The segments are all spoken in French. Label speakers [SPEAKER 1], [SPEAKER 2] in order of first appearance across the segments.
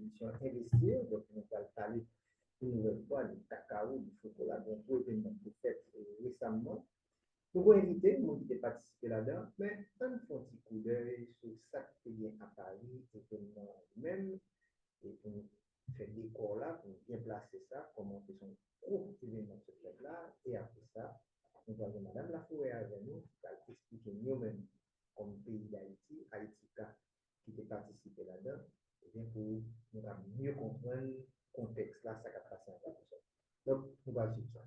[SPEAKER 1] mission investir, donc nous allons parler une nouvelle fois du cacao, du chocolat, donc pour événement qui fait récemment. Pour inviter, nous qui participer là-dedans, mais un petit coup d'œil sur ça qui vient à Paris, événement même, et pour faire des décor là, pour bien placer ça, comment fait son gros événement ce fait-là, et après ça, nous avons Madame Laforêt avec nous, qui va expliquer nous-mêmes, comme pays d'Haïti, Haïtika, qui peut participer là-dedans, et bien pour nous mieux comprendre le contexte là, ça va passer en ça. Donc, nous allons suivre ça.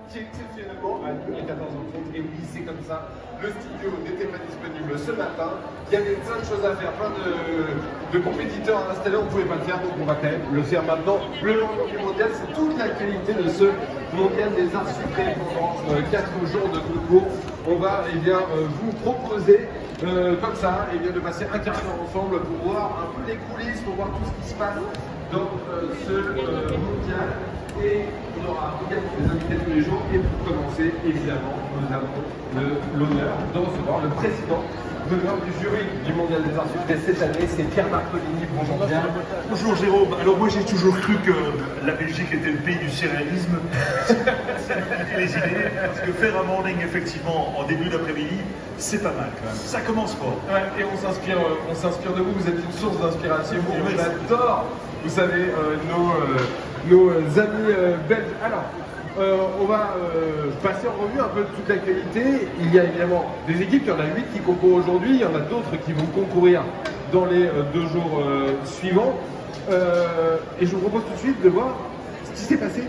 [SPEAKER 2] Qui exceptionnellement a lieu à 14h30. Et oui, c'est comme ça. Le studio n'était pas disponible ce matin. Il y avait plein de choses à faire, plein de compétiteurs à installer. On ne pouvait pas le faire, donc on va quand même le faire maintenant. Le Mondial mondial, c'est toute la qualité de ce mondial des arts sucrés pendant 4 jours de concours. On va vous proposer comme ça de passer un quart d'heure ensemble pour voir un peu les coulisses, pour voir tout ce qui se passe dans ce mondial. Et on aura des invités tous les jours. Et pour commencer, évidemment, nous avons l'honneur de recevoir le président d'honneur du jury du Mondial des Arts Sucrés cette année, c'est Pierre Marcolini. Bonjour Pierre.
[SPEAKER 3] Bonjour Jérôme. Alors moi j'ai toujours cru que la Belgique était le pays du céréalisme. C'est les idées, parce que faire un morning effectivement en début d'après-midi, c'est pas mal quand même. Ça commence fort.
[SPEAKER 2] Ouais, et on s'inspire de vous, vous êtes une source d'inspiration. On adore, vous savez, nos amis belges. Alors, on va passer en revue un peu toute l'actualité. Il y a évidemment des équipes, il y en a 8 qui concourent aujourd'hui, il y en a d'autres qui vont concourir dans les 2 jours suivants. Et je vous propose tout de suite de voir ce qui s'est passé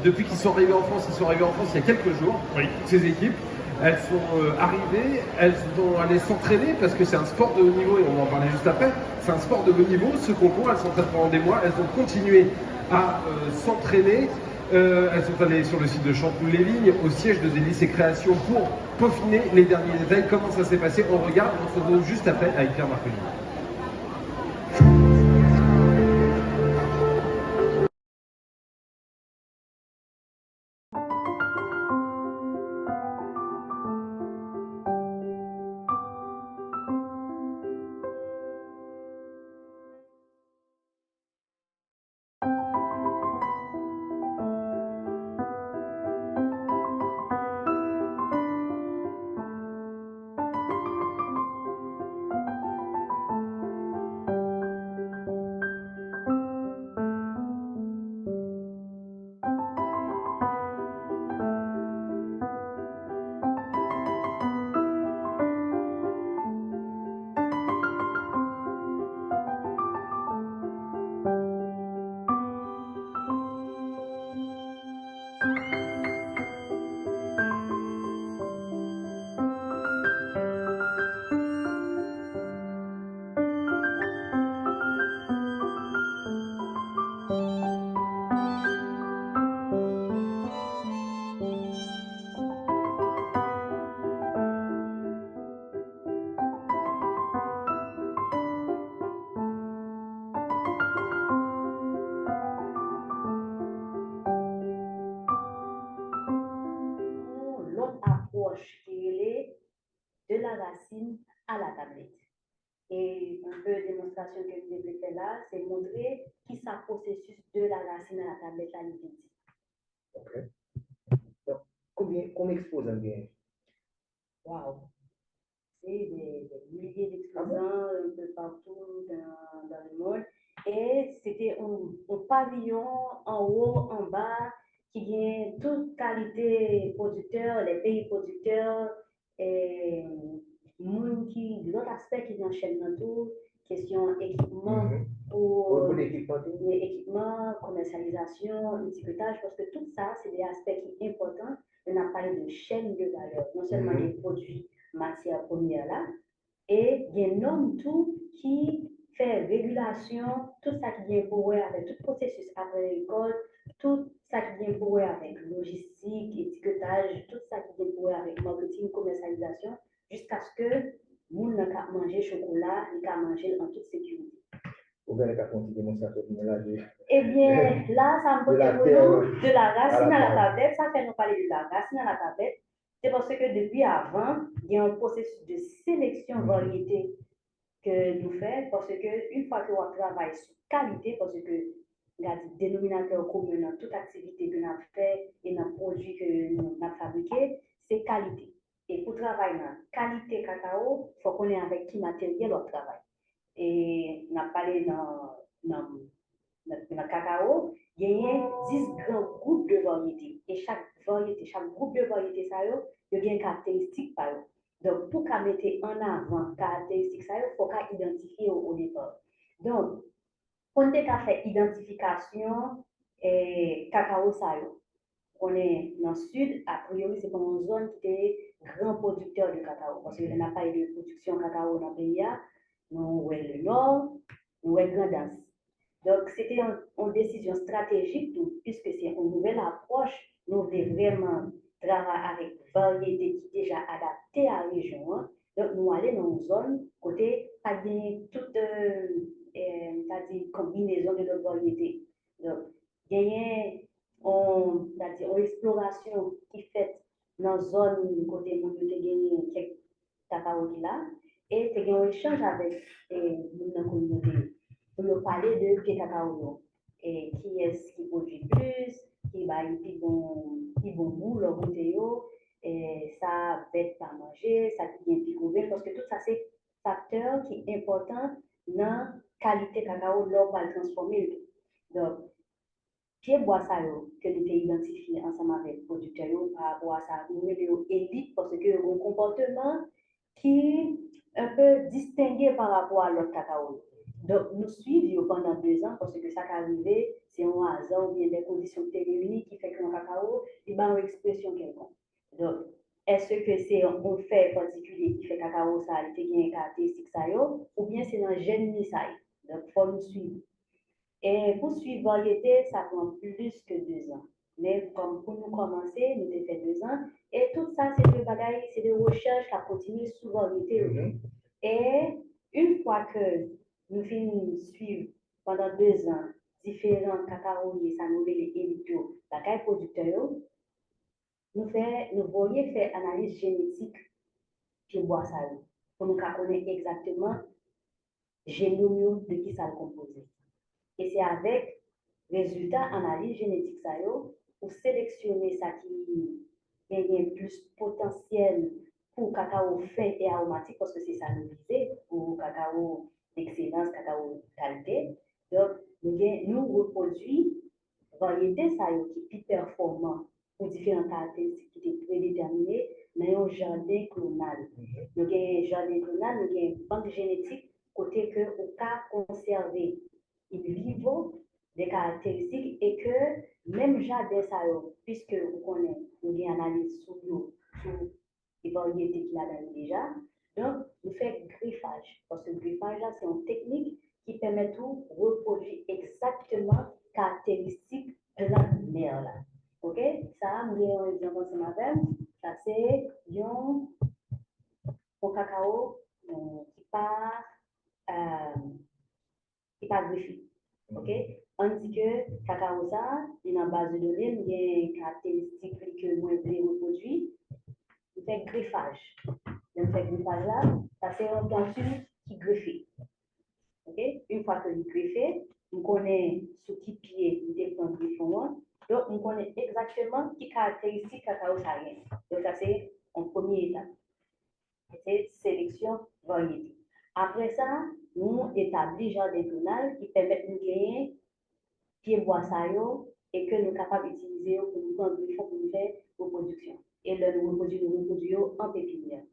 [SPEAKER 2] depuis qu'ils sont arrivés en France. Ils sont arrivés en France il y a quelques jours, oui. Ces équipes. Elles sont arrivées, elles vont aller s'entraîner parce que c'est un sport de haut niveau et on va en parler juste après. C'est un sport de haut niveau, ce concours, elles s'entraînent pendant des mois, elles vont continuer à s'entraîner. Elles sont allées sur le site de Chanteloup-les-Vignes, au siège de Délices et Créations pour peaufiner les derniers détails. Comment ça s'est passé? On regarde, on se retrouve juste après avec Pierre Marcolini.
[SPEAKER 4] là, c'est montrer qui ça processus de la racine à la tablette là, il dit.
[SPEAKER 1] Ok. Donc, combien exposants bien?
[SPEAKER 4] Waouh! C'est des milliers d'exposants un peu partout dans le monde. Et c'était un pavillon en haut, en bas, qui vient toute qualité producteur, les pays producteurs, et l'autre aspect qui vient chaîne dans tout, question équipement pour l'équipement, commercialisation, étiquetage, parce que tout ça, c'est des aspects qui sont importants. On a parlé de chaîne de valeur, non seulement des produits matières premières là, et il y a un homme tout qui fait régulation, tout ça qui vient pour avec tout processus après l'école, tout ça qui vient pour avec logistique, étiquetage, tout ça qui vient pour avec marketing, commercialisation, jusqu'à ce que nous n'a qu'à manger chocolat, n'a qu'à manger en toute sécurité.
[SPEAKER 1] Ou bien qu'à continuer ça là.
[SPEAKER 4] Eh bien, là, ça me parle de la racine à la tablette. Ça fait nous parler de la racine à la tablette. C'est parce que depuis avant, il y a un processus de sélection variété que nous faisons. Parce que une fois que on travaille sur qualité, parce que il y a des dénominateurs communs dans toute activité que nous avons fait et dans les produits que nous avons fabriqués, c'est qualité. Et pour travailler dans qualité cacao, il faut qu'on ait avec qui matériel on travaille. Et on a parlé dans le cacao, il y a 10 grands groupes de variétés. Et chaque groupe de variétés, ça y a une caractéristique par eux. Donc, pour qu'on mette en avant caractéristiques, ça il faut qu'on identifie au départ. Donc, quand on a fait identification et cacao, ça on est dans le sud, a priori, c'est comme une zone qui est grand producteur de cacao. Parce qu'il n'y a pas de production de cacao dans le pays. Nous, le nord, nous, le Grand Danse. Donc, c'était une décision stratégique, puisque c'est une nouvelle approche. Nous voulons vraiment travailler avec variétés qui sont déjà adaptées à la région. Donc, nous allons dans une zone côté pas bien toute combinaison de nos variétés. Donc, il y a une exploration qui est faite dans la zone côté où nous avons quelques cacao qui là, et tu as un échange avec la communauté pour nous parler de quel cacao et qui est-ce qui produit plus, qui va plus bon goût, leur bouteille, et ça bête pas manger, ça qui vient découvrir, parce que tout ça c'est facteur qui est important dans la qualité cacao l'on va le transformer. Donc, pied bois ça que nous avons identifié ensemble avec les producteurs par rapport à ça, nous avons élite parce que un comportement qui est un peu distingué par rapport à l'autre cacao. Donc, nous suivons pendant 2 ans parce que ça qui est arrivé, c'est un hasard ou bien des conditions réunies qui fait que le cacao, il a une expression quelconque. Donc, est-ce que c'est un fait particulier qui fait que le cacao, ça a été une caractéristique, ou bien c'est un gène ça. Donc, il faut nous suivre. Et pour suivre variété, ça prend plus que 2 ans. Mais comme pour nous commencer, nous avons fait 2 ans. Et tout ça, c'est des bagailles, c'est des recherches qui continuent sur variété. Et une fois que nous finissons suivre pendant 2 ans différents cacaoyers, ça nous les élitos, bagailles producteurs, nous voyons faire analyse génétique puis boire ça pour nous connaître exactement génome de qui ça le composé. Et c'est avec résultat analyse génétique ça pour sélectionner ça qui est plus potentiel pour cacao fin et aromatique parce que c'est ça nous visait pour cacao d'excellence, cacao de qualité. Donc nous reproduisons variété ça qui est plus performant pour différentes caractéristiques qui étaient prédéterminées dans un jardin clonal. Nous avons un jardin clonal, nous avons une banque génétique côté que au cas conserver il vivent des caractéristiques et que même jardin ça puisque vous connaissez nous avons analyse sur les variétés qu'il a dans déjà donc nous faisons griffage parce que le griffage là c'est une technique qui permet de reproduire exactement caractéristiques de la mère là. OK, ça nous avons un exemple ensemble avec ça c'est un cacao qui pas greffé. OK? On dit que cacao ça, il en base de données, il y a une caractéristique que moi je reproduire. Il fait greffage. Le fait greffage là, ça c'est un planture qui greffé. OK? Une fois que il greffé, on connaît sous qui pied il dépend du fond. Donc, on connaît exactement qui caractéristique cacao ça y est. Donc, ça, c'est en première étape. C'est sélection variété. Après ça, nous établissons jardin clonal qui permet de gagner pied bois ça et que nous sommes capables d'utiliser pour nous prendre le fond pour nous faire reproduction. Et là, nous reproduisons en pépinière.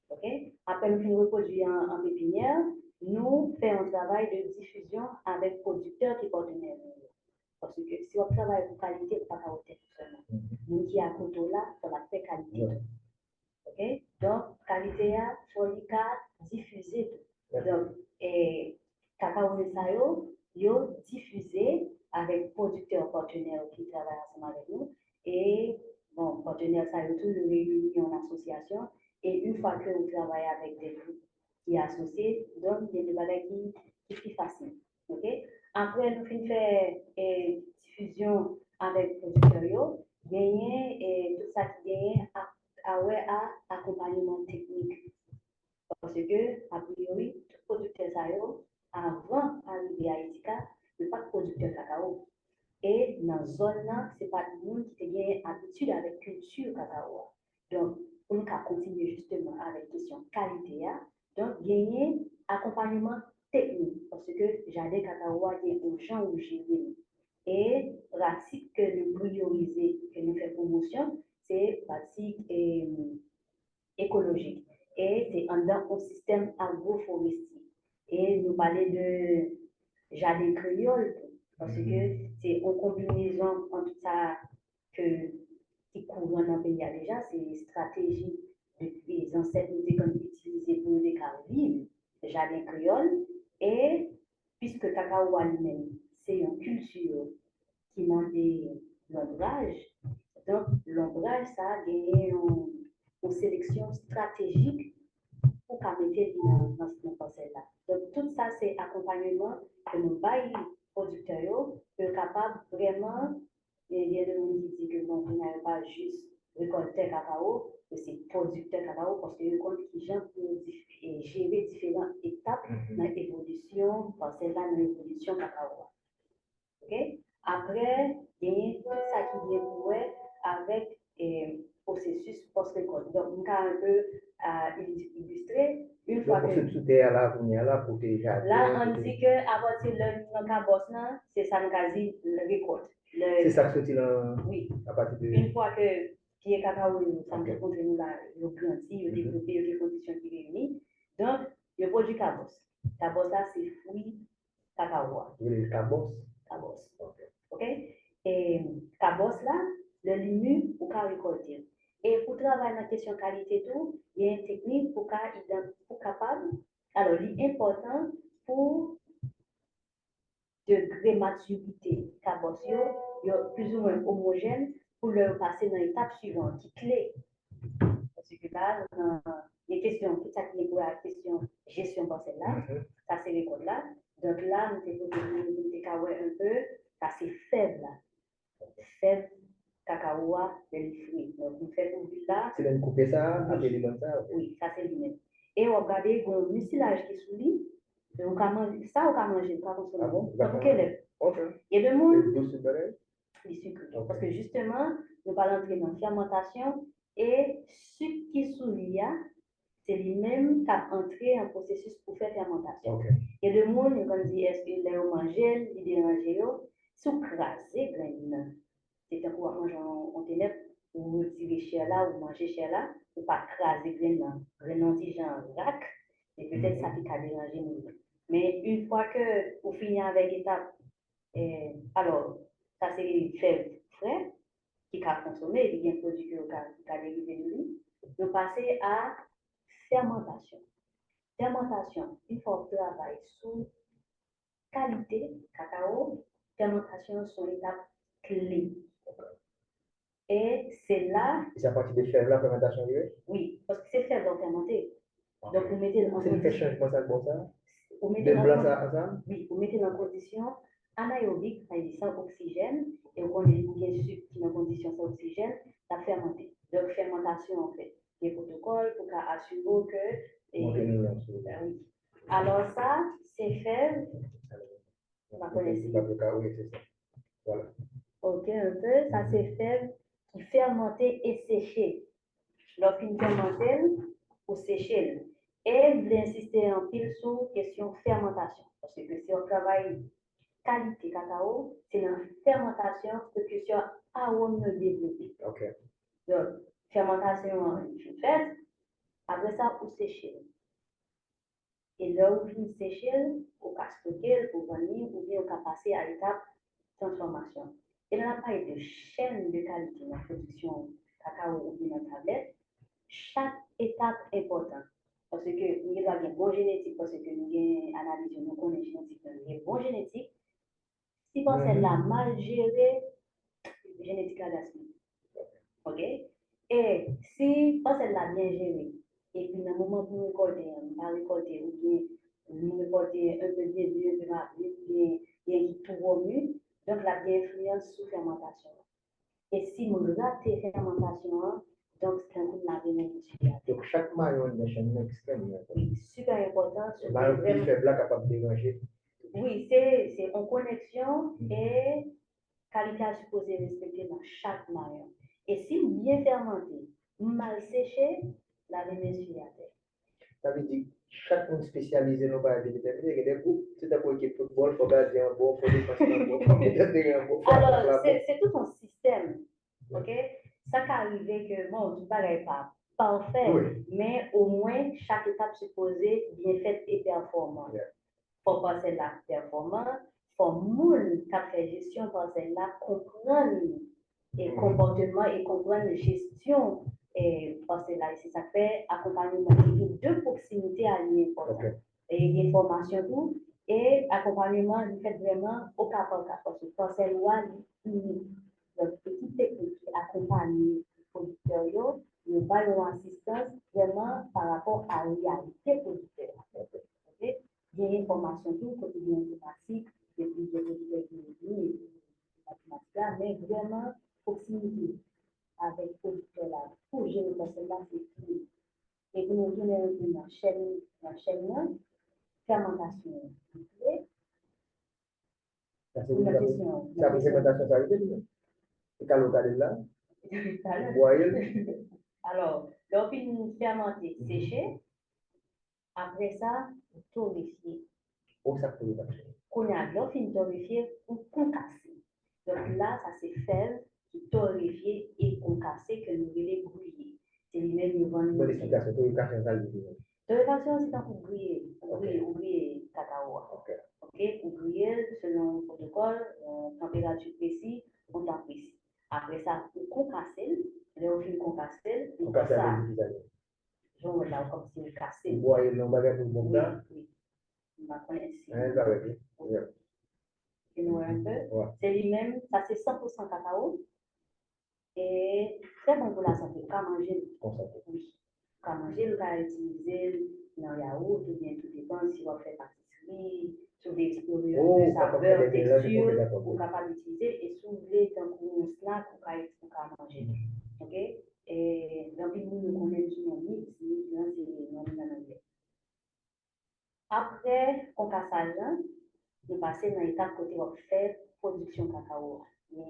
[SPEAKER 4] Okay? Après, nous finissons reproduire en pépinière, nous faisons un travail de diffusion avec producteurs qui partenaires. Parce que si on travaille pour qualité, on ne peut pas faire tout seulement. Nous qui à côté là, ça va faire qualité. Ok? Donc, qualité, il faut diffuser tout. Donc, cacao et sayo, yo diffusé avec producteurs partenaires qui travaillent ensemble avec nous. Et, bon, partenaires sayo, tout le réunis en association. Et une fois que vous travaillez avec des groupes qui sont associés, donc, il y a des bagages qui sont plus faciles. Ok? Après, nous finissons faire diffusion avec producteurs, gagner tout ça qui gagne à accompagnement technique. Parce que, a priori, tout producteur avant d'arriver à Etika, ne pas de producteur cacao. Et dans la zone là, ce n'est pas tout le monde qui a habitude avec culture cacao. Donc, on va continuer justement avec la question qualité. Donc, gagner accompagnement technique. Parce que jardin cacao, il y a un champ où j'ai et pratique que nous priorisons, que nous faisons promotion, c'est pratique écologique. Et c'est dans un système agroforestier. Et nous parlons de jardin créole, parce que c'est une combinaison entre ça qui court dans le pays déjà, c'est une stratégie depuis les ancêtres nous avons utilisé pour les vivre, le jardin créole, et puisque cacao lui-même, c'est une culture qui demande l'ombrage, donc l'ombrage, ça a gagné une sélection stratégique pour qu'on mette dans ce parcelle-là. Donc tout ça, c'est accompagnement que nous baillons producteurs pour capable vraiment, il y a des gens qui disent que non, vous n'avez pas juste récolter cacao, mais c'est producteur cacao parce que nous compte qui gens pour gérer différentes étapes dans l'évolution, parcelle-là dans l'évolution cacao. Ok? Après, il y a tout ça qui vient pour avec processus post-récolte. Donc, on a un peu illustré une fois que. Là, on dit qu'à partir de cabos, c'est ça nous a dit le récolte.
[SPEAKER 1] C'est ça que c'est là.
[SPEAKER 4] Oui.
[SPEAKER 1] À partir de.
[SPEAKER 4] Une fois que pied cacao, ça nous montre nous là, il grandit, il développe les conditions qui réunissent. Donc, il produit cabos. Cabos là, c'est fruit cacao.
[SPEAKER 1] Le cabos.
[SPEAKER 4] Cabos. OK? Et cabos là, le limu ou qu'à récolter. Et pour travailler dans la question qualité tout, il y a une technique pour capable. Alors, l'important pour degré maturité cabos yo plus ou moins homogène pour leur passer dans l'étape suivante qui clé. Parce que là, il y a question, tout ça qui est pour la question gestion pour celle-là, ça c'est les codes là. Donc là, nous avons un peu, ça c'est faible là. Faible cacao de fruits. Donc nous faisons là.
[SPEAKER 1] C'est de couper ça, appeler comme ça.
[SPEAKER 4] Oui, ça c'est lui-même. Et on regarde le mucilage qui est sous lui. Donc on peut manger ça, on peut manger, pas consommer.
[SPEAKER 1] Ah bon?
[SPEAKER 4] Donc quel il y a deux mondes. Les sucres. Parce que justement, nous allons entrer dans la fermentation et sucre qui est sous lui, c'est lui-même qui a entré en processus pour faire fermentation. Il y a deux mondes, on dit est-ce qu'il est mangé, il est mangé, sous crasé, c'est un coup à manger en ténèbres, ou retirer chez là, ou manger chez là, ou pas craser grain genre rack, et peut-être ça peut déranger nous. Mais une fois que vous finissez avec l'étape, alors, ça c'est fèves frais, qui a consommé, et bien produit qui a dérivé de lui. Nous passons à fermentation. Fermentation, il faut travailler sur qualité cacao. Fermentation sont étapes clés. Et c'est là.
[SPEAKER 1] C'est à partir des fèves la fermentation,
[SPEAKER 4] oui, parce que c'est fèves donc fermenté. Donc vous mettez en
[SPEAKER 1] condition. C'est fait changement ça comme ça.
[SPEAKER 4] Vous mettez en condition anaérobique, c'est-à-dire sans oxygène, et on connaît bien sucre qui est en condition sans oxygène, ça fermenté. Donc fermentation en fait, des protocoles pour assurer que.
[SPEAKER 1] Oui.
[SPEAKER 4] Alors ça, c'est fait connaissez.
[SPEAKER 1] Oui, c'est ça. Voilà.
[SPEAKER 4] Ok, un peu. Ça, c'est fève qui fermenté et séché. Lorsqu'une fermentée ou séché. Et je voulais insister en pile sur question fermentation. Parce que si on travaille qualité cacao, c'est la fermentation que question arôme de développer.
[SPEAKER 1] OK.
[SPEAKER 4] Donc, fermentation faite, après ça, ou séché. Et là où vous séchez, vous pouvez stocker, vous venir, ou bien vous pouvez passer à l'étape transformation. Et dans la parole de chaîne de qualité dans la production cacao ou bien dans la tablette, chaque étape est importante. Parce que nous avons un bon génétique, parce que nous avons analysé, nous connaissons génétique, nous avons bon génétique. Si vous pensez la mal gérée, génétique à gaspiller. OK? Et si vous pensez la bien gérée, et puis dans le moment où vous récoltez, ou bien vous récoltez un peu de un peu rapide, ou bien il y a tout revenu, donc la bien influence sous fermentation. Et si vous ratez fermentation, donc c'est un coup de la vénézuela.
[SPEAKER 1] Donc, chaque maillon de chaîne est extrêmement important.
[SPEAKER 4] Oui, super important.
[SPEAKER 1] Le maillon plus faible là, capable de déranger.
[SPEAKER 4] Oui, c'est en connexion et qualité à supposer respecter dans chaque maillon. Et si bien fermenté, mal séché, la vénézuela.
[SPEAKER 1] Ça veut dire chaque monde spécialisé dans le déterminé. Il y a des groupes, c'est pour l'équipe football, il faut garder un bon, il faut dépasser un bon, il faut mettre un bon.
[SPEAKER 4] Alors, c'est tout un système. OK? Ça qui arrive que, bon, tout n'est pas parfait,
[SPEAKER 1] Oui.
[SPEAKER 4] mais au moins, chaque étape supposée bien faite et performante.
[SPEAKER 1] Yeah.
[SPEAKER 4] Pour passer la performance, pour moun qui fait gestion passer là, comprendre et comportement et comprendre gestion et passer là. C'est ça fait accompagnement de proximité à l'important. Et information tout. Et accompagnement, il fait vraiment au cas par cas. Parce que passer là, donc, petite technique qui accompagne les producteurs, il va y avoir assistance vraiment par rapport à la réalité producteur. Okay? Il y a une formation tout, quotidien informatique, et puis des mathématiques, mais vraiment proximité avec le producteur là. Pour gérer le processus là, c'est fini. Et vous nous donnez une chaîne fermentation.
[SPEAKER 1] Ça, c'est une question. Ça, c'est fermentation, ça veut dire. Et quand l'on est là, vous voyez.
[SPEAKER 4] Alors, donc, une fermentée séchée, après ça, torréfier.
[SPEAKER 1] Oh, ça peut être.
[SPEAKER 4] Qu'on a bien fini torréfier ou concasser. Donc là, ça c'est fève qui torréfier et concasser que nous voulons griller. C'est lui-même qui va nous.
[SPEAKER 1] Modification, torréfaction, ça veut dire.
[SPEAKER 4] Torréfaction, c'est un griller cacao. OK, pour griller selon le protocole, température précise, on temps précis. Après ça, on concasser, là on finit concasser, on passe ça. Genre là, comme si on cassait.
[SPEAKER 1] Vous voyez le bagage pour le monde.
[SPEAKER 4] Oui. On va connaître. C'est lui-même, ça c'est 100% cacao. Et très bon pour la santé. Vous pouvez manger. Oui. Vous pouvez manger, vous pouvez utiliser dans le yaourt, ou bien tout dépend si vous faites pâtisserie, si vous voulez explorer de saveur, texture, vous pouvez capable d'utiliser. Et si vous voulez dans un snack, vous pouvez manger. OK? Et dans le monde, nous connaissons sur le mix, c'est non en anglais. Après concassage, nous passons dans l'étape côté on fait production cacao. Il y a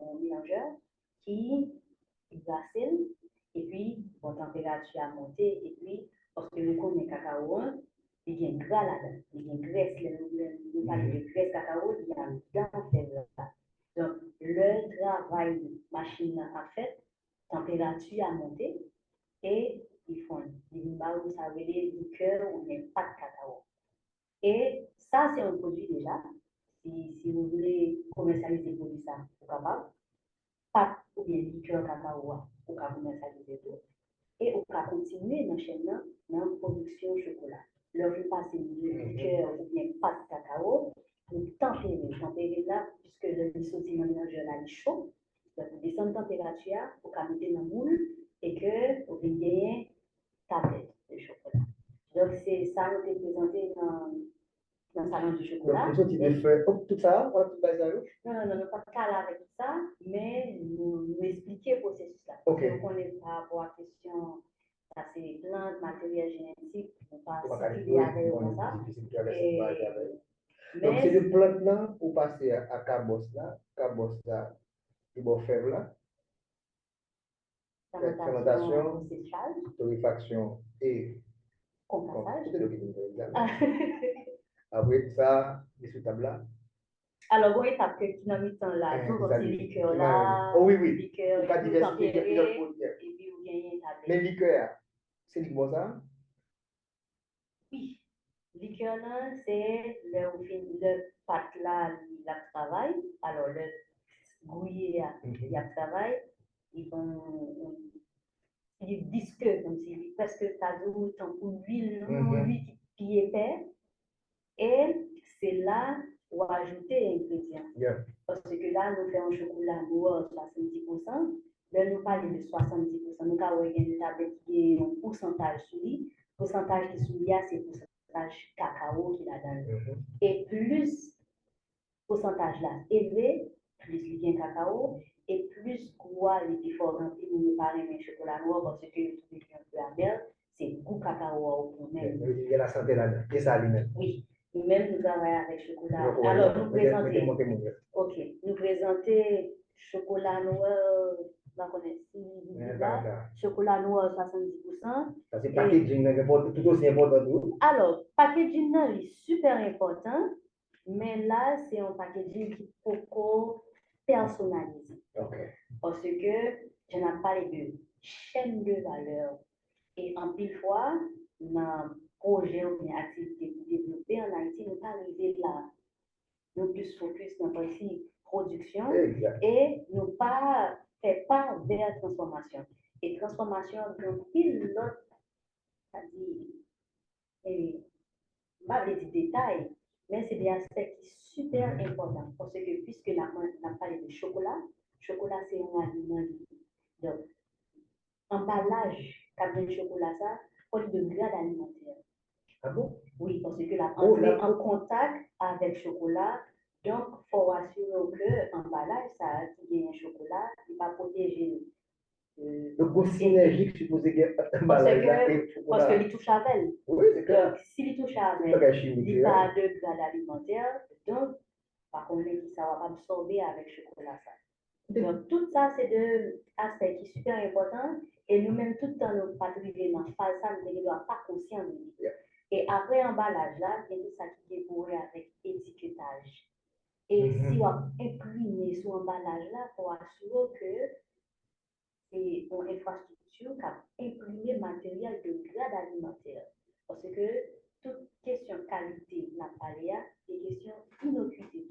[SPEAKER 4] un mélangeur qui glace et puis bon température à monter et puis parce que nous connaissons cacao, il y a un gras là-dedans, il y a une graisse, nous parlons de graisse cacao, il y a un gras faible là. Donc le travail machine a fait, température à monter et ils font des barres, ça veut dire liqueur ou bien pas de cacao. Et ça, c'est un produit déjà. Si vous voulez commercialiser le produit, ça, vous êtes capable. Pâte ou bien liqueur cacao, vous pouvez commercialiser tout. Et vous pouvez continuer dans la chaîne dans la production de chocolat. Là, vous passez de liqueur ou bien pâte cacao pour tempérer là, puisque le dissocié dans le mélangeur là est chaud. Donc, vous descendez la température, vous pouvez mettre dans le moule et que vous pouvez gagner tablette de chocolat. Donc, c'est ça nous est présenté dans le salon du chocolat.
[SPEAKER 1] Donc, vous avez fait tout ça, on a tout basé à eux?
[SPEAKER 4] Non, pas de cas avec ça, mais nous expliquer le processus là.
[SPEAKER 1] OK.
[SPEAKER 4] Donc, on est par rapport à la question, ça c'est les plantes, matériel génétique, on ne peut pas s'expliquer avec ça.
[SPEAKER 1] Donc, c'est
[SPEAKER 4] Mais
[SPEAKER 1] de plante là pour passer à cabos là, et bon faire là,
[SPEAKER 4] fermentation
[SPEAKER 1] fermentation,
[SPEAKER 4] ancestrale,
[SPEAKER 1] torréfaction et
[SPEAKER 4] compassage.
[SPEAKER 1] c'est le après ça, les sous table là.
[SPEAKER 4] Alors, bon, étape que tu n'as mis temps là, tout comme ces liqueurs là,
[SPEAKER 1] Oh oui, oui.
[SPEAKER 4] liqueurs,
[SPEAKER 1] Pas
[SPEAKER 4] tout
[SPEAKER 1] diversifier, il y a plusieurs
[SPEAKER 4] tempéré,
[SPEAKER 1] produits.
[SPEAKER 4] et puis vous gagnez ta
[SPEAKER 1] Mais
[SPEAKER 4] tête.
[SPEAKER 1] liqueur, c'est du bon ça?
[SPEAKER 4] Oui, liqueur là, c'est le pâte là, la travail. Alors, le gouiller, il y a travail. Ils vont, il visqueux, comme si presque ça doux, tant pour l'huile, l'huile qui est épais. Et c'est là où ajouter ingrédients.
[SPEAKER 1] Yeah.
[SPEAKER 4] Parce que là, nous faisons un chocolat noir 70%. Là, nous parlons de 70%. Nous avons une tablette qui est un pourcentage sous lui. Le pourcentage qui est sous lui, c'est le pourcentage cacao qui est là-dedans. Et plus le pourcentage là élevé, plus il y a cacao, et plus quoi il est fort rempli, nous ne parlons pas de chocolat noir parce que le truc est un peu amer, c'est goût cacao au même.
[SPEAKER 1] Il y a la santé là-dedans. Et ça lui-même.
[SPEAKER 4] Oui. Nous-mêmes, nous travaillons avec chocolat. Alors, nous présentons. Ok. Nous présentons chocolat noir, chocolat noir 70%.
[SPEAKER 1] Ça, c'est packaging, tout aussi important.
[SPEAKER 4] Alors, packaging est super important, mais là, c'est un packaging qui est beaucoup personnalisé.
[SPEAKER 1] Okay.
[SPEAKER 4] Parce que je n'ai pas les deux chaînes de valeur. Et en pile fois, dans projet ou une activité pour développer en Haïti, nous pas arrivé là. Nous plus focus dans la partie production et nous pas fait pas vers transformation. Et transformation dans pile l'autre, c'est-à-dire, pas des détails, mais c'est des aspects qui sont super importants. Parce que puisque on a parlé de chocolat, chocolat c'est un aliment. Donc, emballage, comme le chocolat, ça, pour de grade alimentaire.
[SPEAKER 1] Ah bon?
[SPEAKER 4] Oui, parce que la entrer en contact avec le chocolat, donc il faut assurer que l'emballage, ça qui est un chocolat, il va protéger.
[SPEAKER 1] Donc, synergique, supposé que l'emballage
[SPEAKER 4] et chocolat. Parce qu'il touche à elle.
[SPEAKER 1] Oui, c'est clair.
[SPEAKER 4] Donc, s'il touche à elle, il n'y a pas de grade alimentaire, donc, par contre, ça va absorber avec le chocolat. Ça. Donc, tout ça, c'est des aspects qui sont super importants. Et nous-mêmes, tout le temps, nous ne pas arriver dans la phase, ça, nous ne sommes pas conscients de lui. Et après l'emballage, là, il y a tout ça qui est décoré avec étiquetage. Et si on imprime sur l'emballage, là, il faut assurer que c'est une infrastructure qui a imprimé matériel de grade alimentaire. Parce que toute question de qualité, la paléa, c'est question d'innocuité.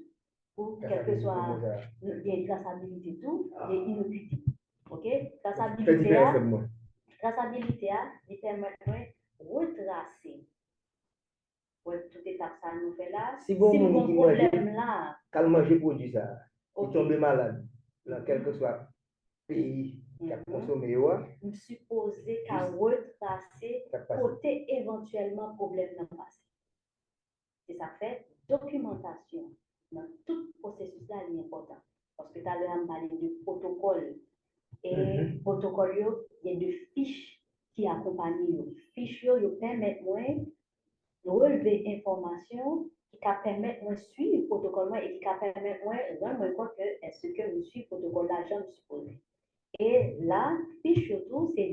[SPEAKER 4] Pour quel que soit les traçabilité, tout, et innocuité. OK? Traçabilité, il permet de retracer. Toute étape, ça nous fait là.
[SPEAKER 1] Si bon
[SPEAKER 4] problème là.
[SPEAKER 1] Quand manger produit ça, il tombe malade, dans quel que soit pays qui a consommé,
[SPEAKER 4] nous supposons qu'à retracer côté éventuellement problème dans le passé. Et ça fait documentation dans tout processus là est important. Parce que tu as l'heure parlé de protocole. Et protocole, il y a des fiches qui accompagnent. Les fiches permettent de relever information qui permet de suivre le protocole et qui permet de rendre compte que est-ce que nous suivons le protocole là, je me suppose. Et là, fiche surtout, c'est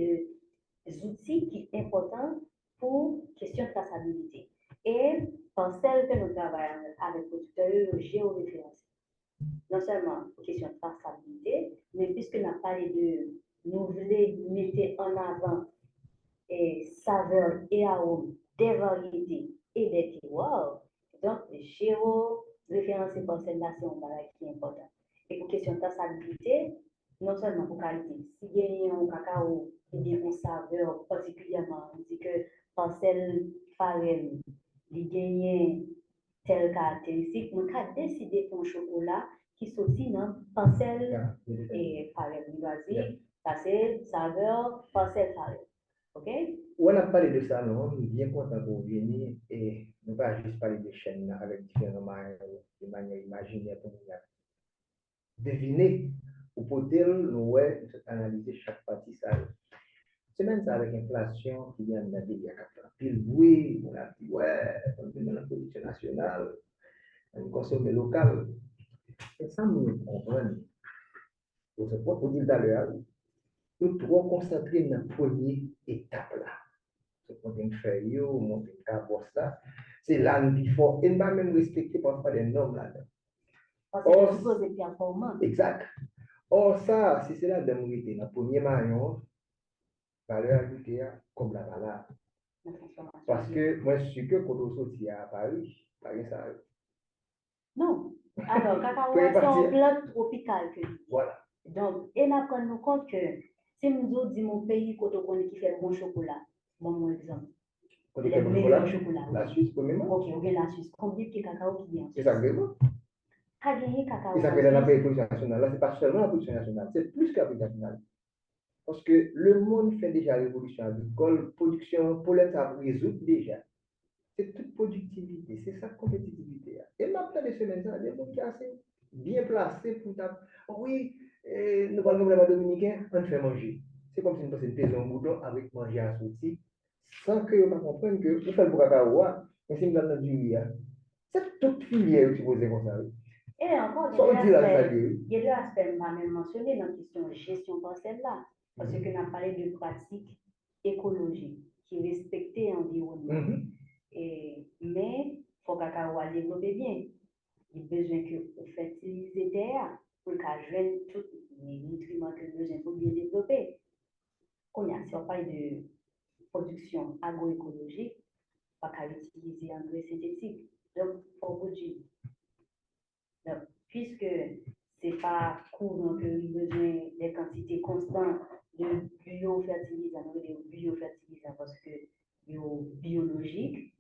[SPEAKER 4] des outils qui sont importants pour question de traçabilité. Et dans celle que nous travaillons avec le producteur géoréférencé, non seulement question de traçabilité, mais puisque nous avons parlé de nous voulons mettre en avant saveurs et arômes des variétés et des terroirs, donc géo-référencé par celle-là, c'est un bagage qui est important. Et pour question de traçabilité, non seulement pour qualité, si il y a un cacao qui a une saveur particulièrement, on dit que parcelle farine, il gagne telle caractéristique, on a décidé pour un chocolat qui sortit dans parcelle et farine. Ça c'est saveur, parcelle farine. OK?
[SPEAKER 1] On a parlé de ça, non? On est bien content pour venir et ne pas juste parler de chaînes avec différentes manières imaginaires pour nous deviner ou peut-être nous analyser chaque partie ça. C'est même ça avec l'inflation qui vient de dire qu'il y a pile oui, on a dit ouais, on est dans la politique nationale. on consomme local. Et ça, nous comprenons. Pour ce point, pour dire tout à l'heure, nous trop concentrés dans la première étape là. Ce qu'on vient de faire, monter un pour ça, c'est là nous il faut, et pas même respecter parfois des normes là-dedans.
[SPEAKER 4] Parce que c'est supposé performant.
[SPEAKER 1] Exact. Or, ça, si c'est là de mériter, dans le premier maillon, valeur ajoutée comme la valeur. Parce que moi, je suis que quand on sortit à Paris, Paris, ça.
[SPEAKER 4] Non. Alors, cacao, c'est une plante tropicale.
[SPEAKER 1] Voilà.
[SPEAKER 4] Donc, et nous prenons compte que si nous disons mon pays qui fait bon chocolat, bon exemple. Les meilleurs chocolats.
[SPEAKER 1] La Suisse, premièrement.
[SPEAKER 4] Ok, ok, la Suisse. Combien de cacao qui est en Suisse?
[SPEAKER 1] Exactement.
[SPEAKER 4] Cacao.
[SPEAKER 1] Et ça fait dans la production nationale. Là, ce n'est pas seulement la production nationale, c'est plus que la production nationale. Parce que le monde fait déjà l'évolution agricole, production, pollen, ça résout déjà. C'est toute productivité, c'est sa compétitivité. Et maintenant, les semaines, ça, les gens qui sont assez bien placés pour ta. Oui, nous parlons de la dominicain, on fait manger. C'est comme si nous passions des bouton avec manger à souci, sans que vous compreniez que vous faites le cacao, mais si vous avez du riz, c'est toute filière qui pose comme ça.
[SPEAKER 4] Et encore, il y a deux aspects que je vais mentionner dans la question de gestion parcelle-là. Parce que nous avons parlé de pratiques écologiques qui respectent l'environnement. Mais il faut que le cacao développe bien. Il y a besoin que vous fertilisez terre pour qu'elle joigne tous les nutriments que nous avons pour bien développer. Si on parle de production agroécologique, on ne va pas utiliser engrais synthétique. Donc, il faut produire. Donc, puisque ce n'est pas courant que nous avons besoin des quantités constantes de biofertilisants, parce que biologique.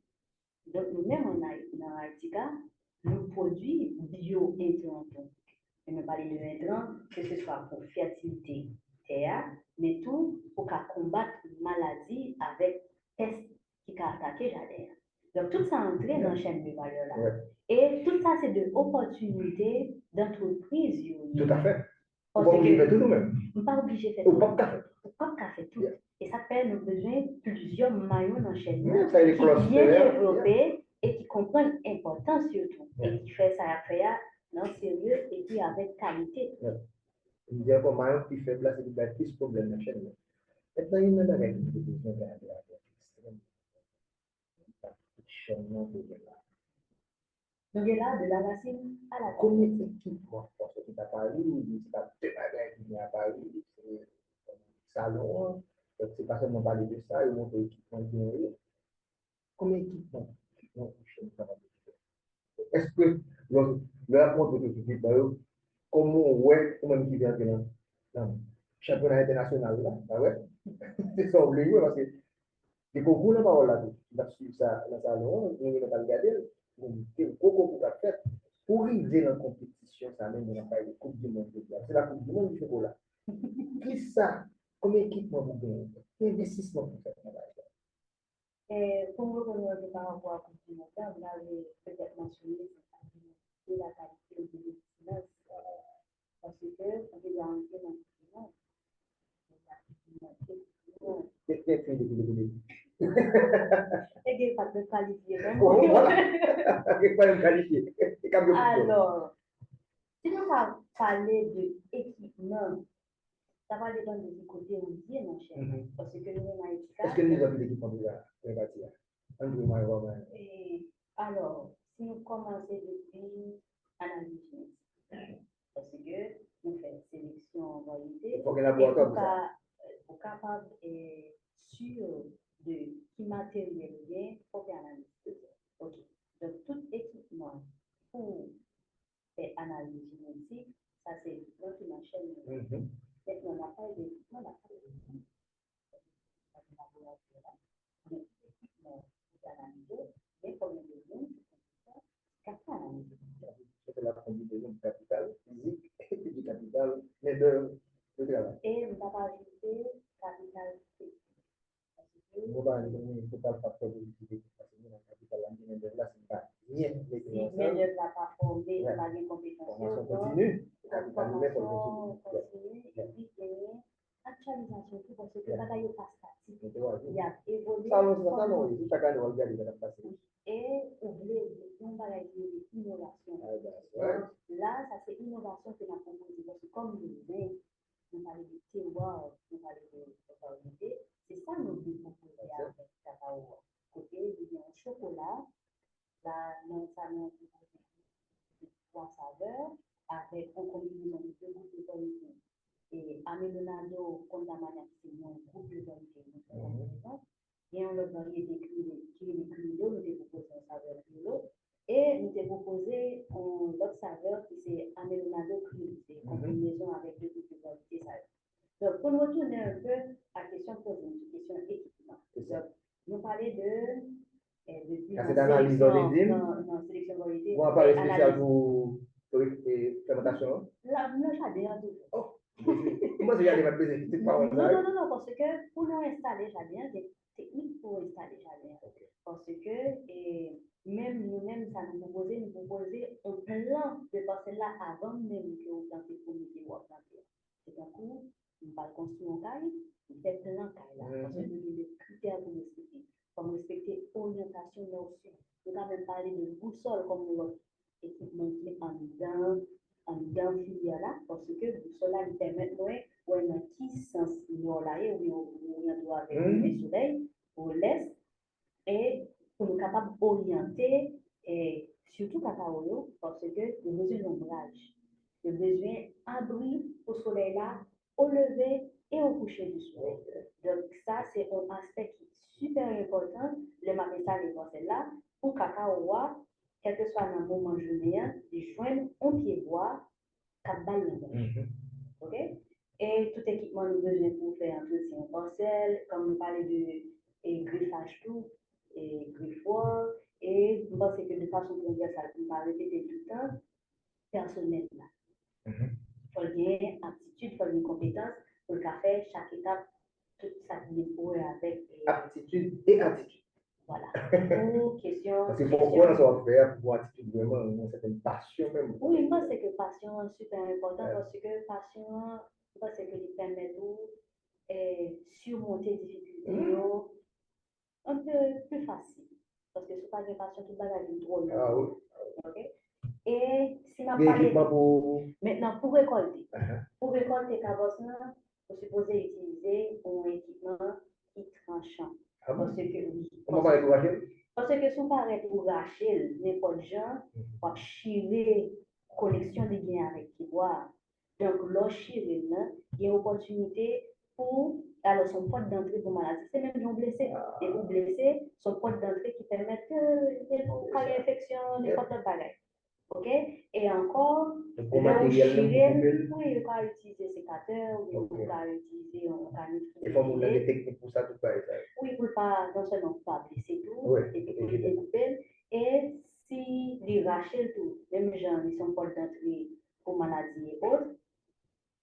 [SPEAKER 4] Donc, nous-mêmes, dans Artica, nous produisons bio-intrants. Je ne parle de intrants, que ce soit pour fertilité terre, mais tout pour combattre maladie avec peste qui attaque jardin. Donc, tout ça entre dans la chaîne de valeur là. Ouais. Et tout ça, c'est de opportunités d'entreprise.
[SPEAKER 1] Tout à fait.
[SPEAKER 4] Parce que
[SPEAKER 1] on fait tout nous-mêmes.
[SPEAKER 4] On n'est pas obligé de faire tout.
[SPEAKER 1] Pas café.
[SPEAKER 4] Pas café tout. Yeah. Et ça fait nous besoin plusieurs maillons dans la chaîne
[SPEAKER 1] qui
[SPEAKER 4] bien développés et qui comprennent l'importance surtout. Et qui fait ça après non sérieux et puis avec qualité.
[SPEAKER 1] Il y a un maillon qui fait place et qui a plus de problèmes dans la chaîne. Maintenant, il y a une règle de besoin de la
[SPEAKER 4] donc, il y a là de la racine à la
[SPEAKER 1] combien d'équipements parce que tu as Paris, tu as deux bagages qui viennent à Paris, c'est salon, donc c'est pas seulement parler de ça, il montre l'équipement bien. Combien d'équipements est-ce que le rapport de l'équipe, comment ouais, comment qui vient dans le championnat international là, ah ouais, c'est ça obligé parce que les concours là, par là, tu vas suivre ça dans le salon, on va regarder, le concours pour la fête. Pour arriver dans la compétition, ça même dans la Coupe du Monde. C'est la Coupe du Monde du chocolat. Qui ça? Comme équipement vous gagnez? Quel investissement vous faites?
[SPEAKER 4] Pour vous revenir par rapport à la Coupe du Monde, vous avez peut-être mentionné la qualité de l'excellence. Parce que on est dans le monde.
[SPEAKER 1] Qu'est-ce que c'est depuis le début?
[SPEAKER 4] Et qu'il n'y a pas de qualifié.
[SPEAKER 1] Voilà. Il n'y a pas de qualifié.
[SPEAKER 4] Alors, si nous parlons d'équipement, ça va dépendre du côté où on est, mon cher. Parce que nous sommes à
[SPEAKER 1] est-ce que nous avons des équipements déjà bâtis?
[SPEAKER 4] Alors, si nous commençons depuis analyse, parce que nous faisons sélection en variété, pour être capable et sûr de qui matériel vient, il faut faire analyse. Ok. Donc, tout équipement pour faire analyse génétique, ça c'est notre machine. Maintenant, on n'a pas d'équipement, on n'a pas d'équipement. Mais comme le monde,
[SPEAKER 1] c'est la combinaison du capital physique et du capital de travail.
[SPEAKER 4] Et on va ajouter capital physique.
[SPEAKER 1] On va ajouter le total facteur de l'utilité parce que le capital de là, c'est pas rien.
[SPEAKER 4] Si bien de la pas formé, pas des compétences.
[SPEAKER 1] Formation continue.
[SPEAKER 4] Formation continue, et puis actualisation tout parce que bagaille n'est pas statique.
[SPEAKER 1] Mais tu vois,
[SPEAKER 4] Il y a évolué.
[SPEAKER 1] ça, non, c'est chaque année, on regarde, il va passer.
[SPEAKER 4] Et oublier, on va dire l'innovation.
[SPEAKER 1] Ah, ben, ouais.
[SPEAKER 4] Donc, là, ça c'est innovation que nous avons proposée. Parce que comme le vin, nous parlons de terroir, nous parlons de qualité, c'est ça nous devons proposer avec cacao. Côté, il y a un chocolat, là, nous avons trois saveurs avec une combinaison de deux groupes de qualité. Et aménonado, contamana, c'est un groupe de qualité. Et on a variété qui est le criollo, nous avons proposé un saveur criollo. Et nous avons proposé une autre saveur qui c'est aménonado criollo. C'est une combinaison avec deux groupes de qualité. Donc, pour nous retourner un peu à la question posée, une question équipement. Donc, nous parler
[SPEAKER 1] c'est d'analyse d'origine.
[SPEAKER 4] Non, sélection d'origine.
[SPEAKER 1] Vous en parlez spécial pour fermentation?
[SPEAKER 4] Là, non, j'adhère toujours.
[SPEAKER 1] Oh, comment c'est qu'il y a des petites paroles?
[SPEAKER 4] Non, parce que pour nous installer jardin, il y a des techniques pour installer jardin. Parce que même nous-mêmes, ça nous proposait un plan de parcelle-là avant même que vous plantez pour nous qui vous plantez. C'est un coup, on va construire un caille, on fait plan caille là, parce que nous avons des critères pour respecter. Comme respecter orientation nord-sud. Nous avons même parlé de boussole comme notre équipement qui est en dedans filière là, parce que boussole là, nous permet ou un qui sens nord là, ou on doit avec le soleil, ou l'est, et pour nous capables d'orienter, et surtout cacao, parce que nous besoin d'ombrage, nous besoin d'abri au soleil là, au lever et au coucher du soleil. Donc ça, c'est un aspect qui est super important, le matin ça, les parcelles là, pour cacao, quel que soit dans le moment journée, de joindre un pied bois, cap balle. OK? Et tout équipement nous besoin pour faire entretien parcelle, comme nous parlons de griffage tout, et griffoir, et je pense que de façon transversale, on va répéter tout le temps, personnel là. Il faut gagner aptitude, il faut gagner compétence pour le faire chaque étape, tout ça qui est pour avec.
[SPEAKER 1] Aptitude et attitude.
[SPEAKER 4] Voilà. Pour question.
[SPEAKER 1] Parce que pourquoi on doit faire pour attitude vraiment, une certaine passion même.
[SPEAKER 4] Oui, moi c'est que passion est super important parce que passion, parce que il permet de surmonter des difficultés un peu plus facile. Parce que c'est pas une passion qui va aller trop loin.
[SPEAKER 1] Ah oui.
[SPEAKER 4] Okay? Et si on
[SPEAKER 1] parle
[SPEAKER 4] pour... Maintenant, pour récolter. Pour récolter cabossement, vous supposez utiliser un équipement qui tranchant.
[SPEAKER 1] Ah bon?
[SPEAKER 4] Parce que oui.
[SPEAKER 1] Comment va être
[SPEAKER 4] parce que si on paraît pour Rachel, n'importe de gens, pour chirer connexion de gain avec qui boire. Donc, l'eau chirer, il y a une opportunité pour. Alors, son porte d'entrée pour maladie, c'est même non blessé. Et vous blessez, son porte d'entrée qui permet de faire l'infection, n'importe quel bagage. OK? Et encore, le chirer, oui, il va utiliser sécateur, ou il va utiliser un canif.
[SPEAKER 1] Il faut vous donner des techniques pour ça, tout ça.
[SPEAKER 4] Oui, pour pas, non seulement pour pas blesser tout, et puis pour les découper. Et si les rachels tout, même gens, ils sont pas d'entrée pour maladies et autres,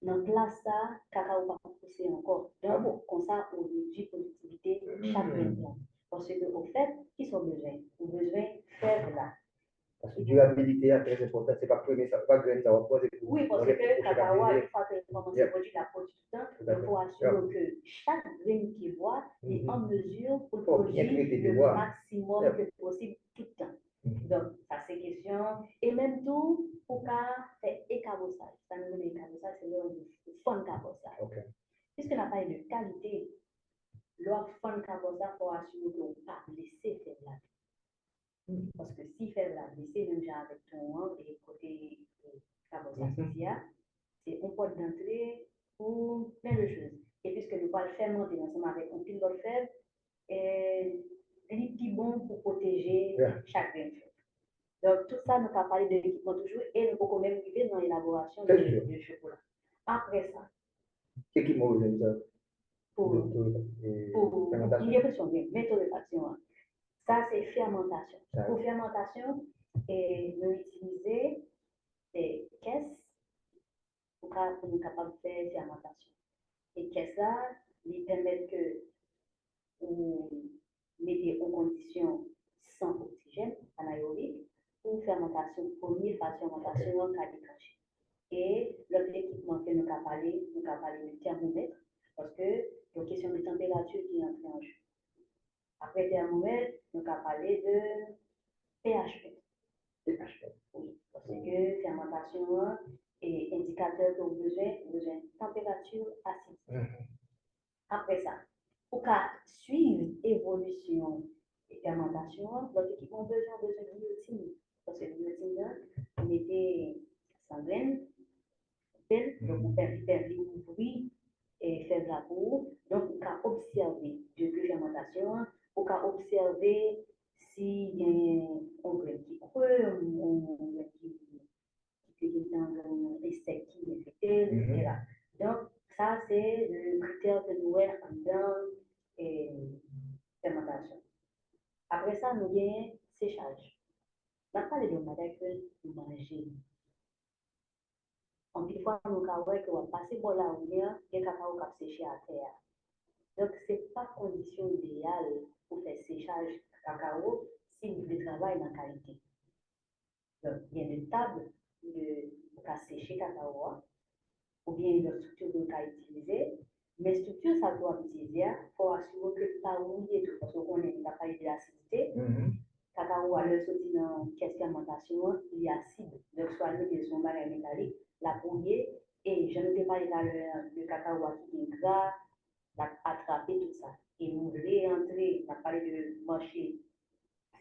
[SPEAKER 4] dans classe ça, cacao pas pousser encore. Donc, comme ça, on réduit la productivité chaque plan. Parce que, au fait, qui sont besoin? Ils ont besoin de faire là.
[SPEAKER 1] Parce que durabilité est très importante, c'est pas premier, ça va gagner, ça va poser.
[SPEAKER 4] Oui, parce que cacao, une fois que commence à produire la produit tout le temps, il faut assurer que chaque graine qui boit est en mesure pour produire le maximum que possible tout le temps. Donc, ça c'est question. Et même tout, pour faire écabossage. Ça nous dit écabossage, c'est le fond cabossage. Puisque n'a pas de qualité, leur fond cabossage, il faut assurer qu'on ne peut pas laisser faire la vie. Parce que si faire la blessée, même genre avec ton et côté cabossage, c'est un pot d'entrée pour plein de choses. Et puisque nous parlons fermenter ensemble avec un pile de fèvre, c'est bon pour protéger chaque grain. Donc, tout ça, nous avons parlé de l'équipement toujours et nous pouvons même vivre dans l'élaboration de chocolat. Après ça,
[SPEAKER 1] équipement, vous avez ça
[SPEAKER 4] pour il y a question de méthode de faction. Ça, c'est fermentation. Pour fermentation, nous utilisons des caisses pour nous capables de faire fermentation. Et caisses-là, ils permettent que vous mettez en condition sans oxygène, anaérobique, pour fermentation, première phase de fermentation en cas de. Et l'autre équipement que nous avons parlé du thermomètre, parce que le question de température qui entre en jeu. Après thermomètre, nous avons parlé de pH. Oui, parce que fermentation est indicateur que vous avez besoin de température acide. Après ça, pour suivre l'évolution et fermentation, notre équipe a besoin de biotine. Parce que la biotine, on mettait sanguine, donc on fait l'ouvrir et faire de la peau. Donc, on peut observer depuis la fermentation, on peut observer s'il y a un grain qui creux, un grain qui est dans un insecte qui est infecté, etc. Donc, ça, c'est le critère que nous avons dans la fermentation. Après ça, nous avons séchage. On a parlé de madame que nous mangeons. En plus, fois, nous avons que nous passer par la lumière et cacao qui séché à terre. Donc, ce n'est pas condition idéale pour faire séchage cacao si vous voulez travailler dans la qualité. Donc, il y a une table pour sécher cacao, ou bien une structure que vous utilisez. Mais structure, ça doit utiliser pour assurer que le pas mouillé tout, parce qu'on n'a pas eu de l'acidité. Cacao, à l'heure sorti dans la fermentation, il est acide. Donc, soit nous, son baril métallique, la brouiller, et je ne sais pas le cacao qui est gras, attraper tout ça. Et vous voulez entrer, on a parlé de marché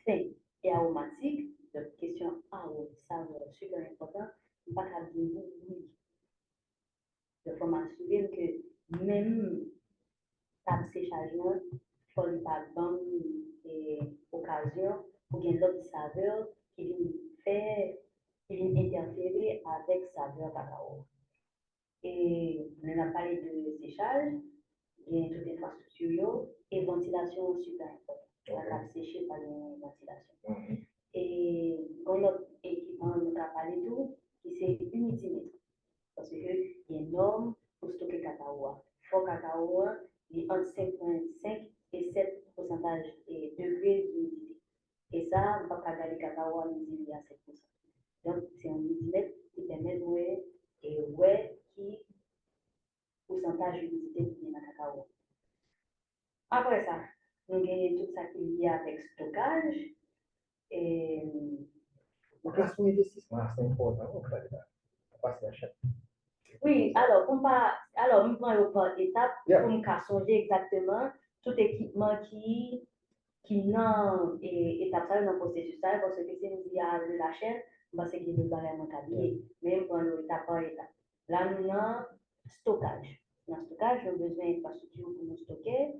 [SPEAKER 4] fin et aromatique, donc question arôme, ça super important, pas qu'à bien oui. Il faut m'assurer que même table séchage, il faut pas bonne occasion pour qu'il y ait d'autres saveurs qui viennent faire, qui viennent interférer avec saveur cacao. Et on a parlé de séchage, il y a toute l'infrastructure et ventilation super importante. La table séchée par une ventilation. Et dans notre équipement, on a parlé de tout, qui c'est humidimètre. Parce qu'il y a une norme pour stocker cacao. Fort cacao, il est entre 5,5 et 7 de degrés d'humidité. Et ça, on ne peut pas garder cacao à l'humidité à 7%. Donc, c'est un millimètre qui permet de voir qui pourcentage d'humidité qui est dans le cacao. Après ça, nous avons tout ça qui est lié avec stockage. Et
[SPEAKER 1] donc là, son investissement, c'est important. On va passer à chaque.
[SPEAKER 4] oui, alors, nous prenons par étape pour nous songer exactement tout équipement qui est étape dans le processus, parce que si nous disons de la chaîne, c'est qu'il nous a un cabinet, mais nous prenons étape par étape. Là, nous avons stockage. Dans le stockage, nous avons besoin d'infrastructures pour nous stocker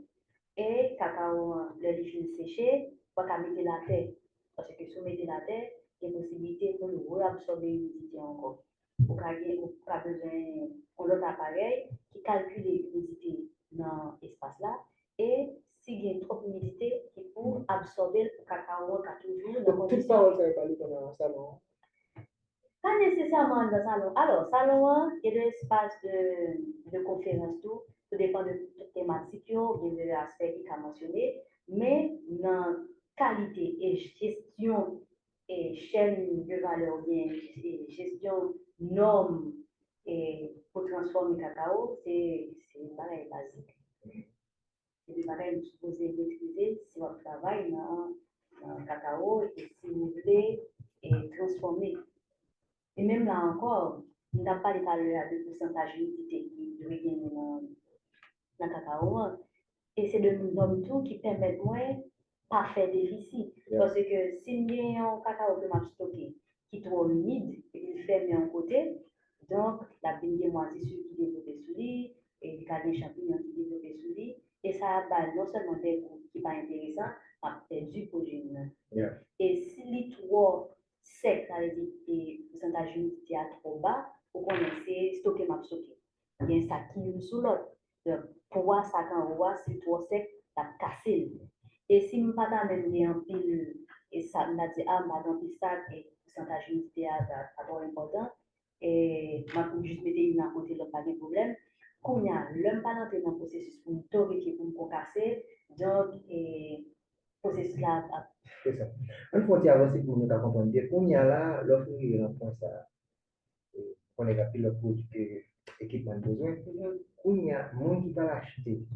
[SPEAKER 4] et cacao, le livre séché, pas qu'à mettre la terre. Parce que si vous mettez la terre, il y a une possibilité pour nous réabsorber l'humidité encore. Vous avez besoin d'un autre appareil qui calcule l'humidité dans l'espace là et s'il y a trop d'humidité, il faut absorber le cacao qui toujours dans
[SPEAKER 1] donc toute parole ça va parler dans le salon.
[SPEAKER 4] Pas nécessairement dans le salon. Alors, salon, il y a des espaces de conférence tout dépend de toute thématique, il y a des aspects qui sont mentionnés, mais dans qualité et gestion et chaîne de valeur, bien gestion norme et pour transformer le cacao, c'est une bagaille basique. C'est des bagailles que vous supposez maîtriser si vous travaillez dans le cacao et si vous voulez transformer. Et même là encore, on n'a pas parlé de pourcentage d'humidité qui doit gagner dans le cacao. Et c'est de normes tout qui permettent moins pas faire déficit. Parce que si il y a un cacao que je stocké qui est trop humide et qu'il ferme en côté, donc la baignée moisissure qui développe sous lui et le des champignons qui développe sous lui. Et ça a non seulement des goûts qui ne sont pas intéressants, mais du protéine. Et si les trop sec, ça veut dire que le pourcentage d'humidité est trop bas, pour qu'on essaie de stocker ma stocker. Il y a un sac qui est sous l'autre. Donc, pour voir ça quand on voit, c'est trop sec, ça casse. Et si je ne pas même en pile, et ça m'a dit, ah, ma dans pile sac, et le pourcentage d'humidité est trop important, et je peux juste mettre une à côté, il n'y a pas de problème. Quand il y a l'homme pas dans le processus pour me torréfier, pour me casser, donc, processus là.
[SPEAKER 1] C'est ça. Un fois que tu avances pour nous comprendre, on y a là, l'offre dans ça, on est appelé le produit équipement besoin. On y a monde qui va l'acheter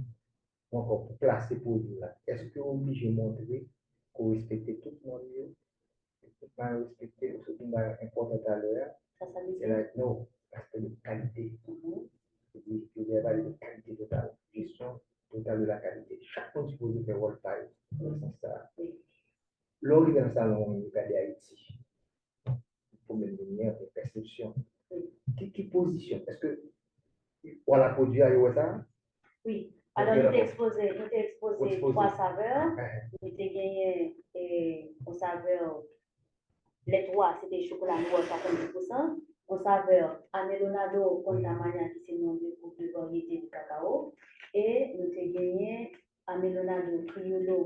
[SPEAKER 1] encore pour placer produit là, est-ce que vous obligé de montrer qu'on respecte tout le monde, pas respecter, ce qui m'a important à l'heure, c'est la non, aspect de qualité. C'est-à-dire que vous avez de qualité totale, gestion totale de la qualité. Chaque fois que vous faire rôle taille, dans ce sens-là. L'on est dans le salon, on regarde Haïti. Problème de lumière, de perception. Qui position? Est-ce que on l'a produit à USA?
[SPEAKER 4] Oui. Alors, il était exposé trois saveurs.
[SPEAKER 1] Uh-huh.
[SPEAKER 4] Il était gagné une saveur, les trois, c'était chocolat noir 70%. Une saveur Amelonado Contamania, qui c'est le nom du groupe de variété du cacao. Et nous avons gagné Amelonado Criollo,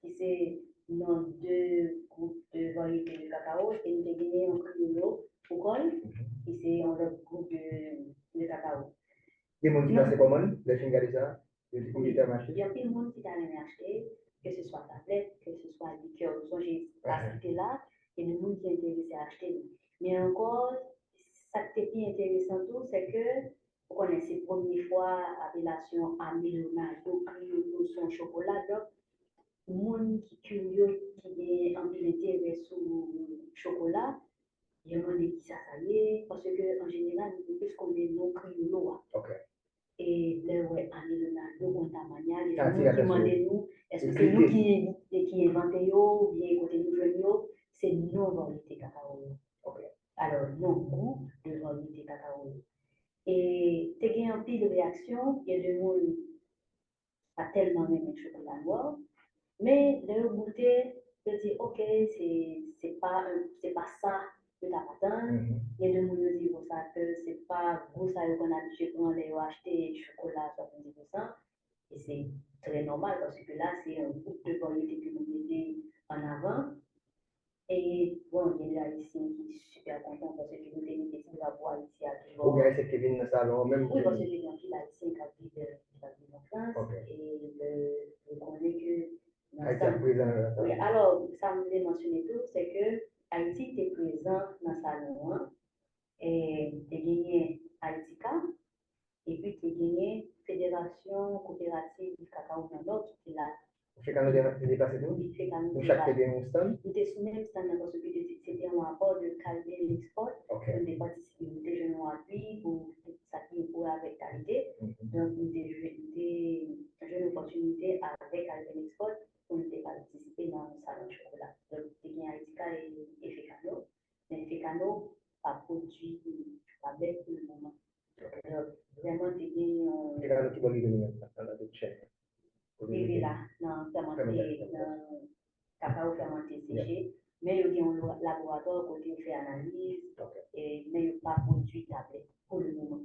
[SPEAKER 4] qui c'est le nom de groupe de variété du cacao. Et nous avons gagné un Criollo Foucault, qui c'est un autre groupe de cacao.
[SPEAKER 1] Les gens qui passent comment? Les films comme ça?
[SPEAKER 4] Il y a plein de monde qui t'a acheté, que ce soit tablette, que ce soit liqueur. Donc, j'ai cité là, il y a des gens qui sont intéressés à acheter. Mais encore, ça qui est plus intéressant tout, c'est que vous connaissez la première fois l'appellation Amelonado, Criollo, son chocolat. Donc, les gens qui sont curieux, qui ont un intérêt sur le chocolat, ils demandent qui ça est, parce qu'en général, nous plus qu'on est non Criollo. Et là, ouais, Amelonado, Contamania, les gens qui demandent nous, est-ce que c'est nous qui inventons, ou bien côté nous venons, c'est nos variétés cacao. Alors, nos goûts de variétés cacao. Et tu as un pile de réaction, il y a des gens qui ont tellement aimé le chocolat noir, mais de goûter, de dire, ok, c'est pas ça que tu as. Il y a des gens qui disent que c'est pas goût ça qu'on a habitué pour aller acheter chocolat 70%. Et c'est très normal parce que là, c'est un groupe de variétés que vous mettez en avant. Et bon, il y a des Haïtiens qui sont super contents parce que vous avez des petits laboraires ici à toujours.
[SPEAKER 1] Ou bien c'est Kevin dans le salon, même.
[SPEAKER 4] Oui, parce que j'ai un petit Haïtien qui vit en France. Et je connais que.
[SPEAKER 1] Haïti est présent.
[SPEAKER 4] Oui, alors, ça me voulait mentionner tout, c'est que Haïti est présent dans le salon 1. Et tu as gagné Haïtika. Et puis, tu as gagné Fédération coopérative du cacao dans l'autre qui est là.
[SPEAKER 1] Fait qu'on a dépassé tout?
[SPEAKER 4] Il fait quand même.
[SPEAKER 1] Chaque fédé un stand?
[SPEAKER 4] Il était sous même stand parce que c'était un rapport de Calvin Export. On a participé, on était jeunes à appui pour ça qui est pour avec qualité. Donc, on était une opportunité avec Calvin Export pour nous participer dans le salon de chocolat. Donc, il y a Haïtika et Fécano. Mais Fécano a produit avec pour le moment. Donc, vraiment, c'est bien.
[SPEAKER 1] Fécano qui va lui donner dans la chaîne.
[SPEAKER 4] Et là, dans cacao fermenté séché, mais il y a un laboratoire côté fait analyse, mais il n'y a pas produit tablette pour le moment.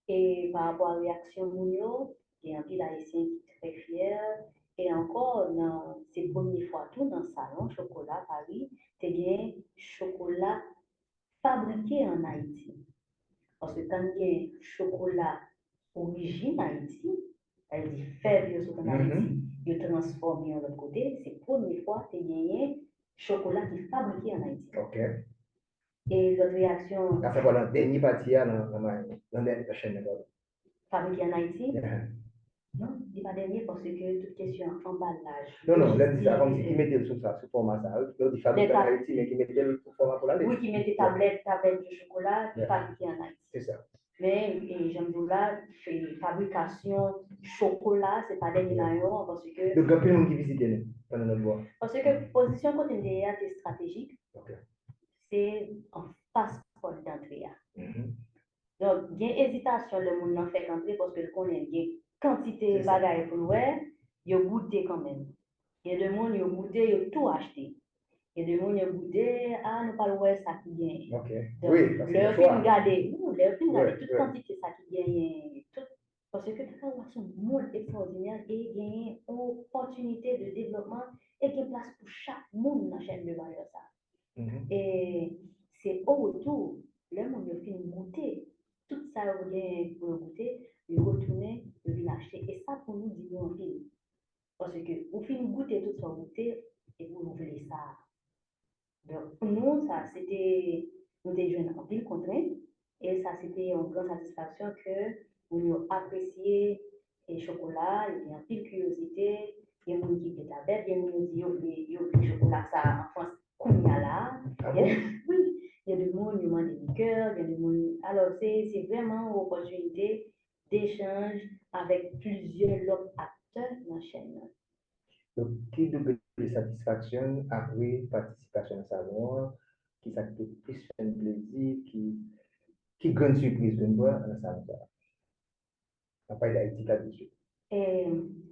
[SPEAKER 4] Et par rapport à la réaction Mounio, il y a un petit haïtien qui est très fier. Et encore, c'est la première fois tout dans le salon chocolat Paris, c'est bien chocolat fabriqué en Haïti. Parce que quand il y a chocolat origine Haïti, elle dit fait bio sur en Haïti, il transformé en l'autre côté, c'est la première fois que tu as gagné chocolat qui est fabriqué en Haïti. Et l'autre réaction.
[SPEAKER 1] Ça, voilà, dernier partie dans la chaîne.
[SPEAKER 4] Fabriqué en Haïti? Non, il n'est pas dernier parce que toute question emballage.
[SPEAKER 1] Non, là, c'est comme si qui mettait sous ça, sous format ça. L'autre, il fabrique en Haïti, mais qui mettait le format pour la
[SPEAKER 4] Oui, qui mettait tablette de chocolat, fabriqué en Haïti.
[SPEAKER 1] C'est ça.
[SPEAKER 4] Mais j'aime dire là, fabrication chocolat, c'est pas des millions parce que.
[SPEAKER 1] Donc, il y a plein de gens qui visitent pendant notre bois.
[SPEAKER 4] Parce que position côté NDA est stratégique, c'est un passeport d'entrée. Donc, il y a hésitation, le monde n'en fait qu'entrer parce que le connaît, il y a quantité de bagages pour nous, il y a goûté quand même. Il y a des gens qui ont goûté, ils ont tout acheté. Il y a des gens qui ont goûté, ah, nous parlons de ça qui gagne.
[SPEAKER 1] Oui, parce que
[SPEAKER 4] leur film garder, toute quantité ça qui gagne, parce que cacao c'est un monde extraordinaire et il y a une opportunité de développement et qui place pour chaque monde dans la chaîne de valeur ça. Et c'est au retour, le monde a fini goûter, tout ça vous gagne pour goûter, il retourne, il vient acheter. Et ça pour nous dit en film. Parce que vous finissez goûter tout ça goûter et vous voulez ça. Donc, pour nous, ça, c'était, nous étions jeunes en pile contrainte, et ça, c'était une grande satisfaction que nous avons apprécié et chocolat, il y a un peu de curiosité, il y a des gens qui disent la bête, il y a des gens qui disent le chocolat ça en France, qu'on y a là.
[SPEAKER 1] Ah
[SPEAKER 4] Il y a-
[SPEAKER 1] bon?
[SPEAKER 4] oui, il y a des gens qui demandent des liqueurs, il y a des gens. Alors, c'est vraiment une opportunité d'échange avec plusieurs autres acteurs dans la chaîne.
[SPEAKER 1] Donc, qui degré de satisfaction après participation au salon, qui ça fait plus un plaisir, qui grande surprise de moi dans le salon. Après d'Haïti là-dessus.
[SPEAKER 4] Et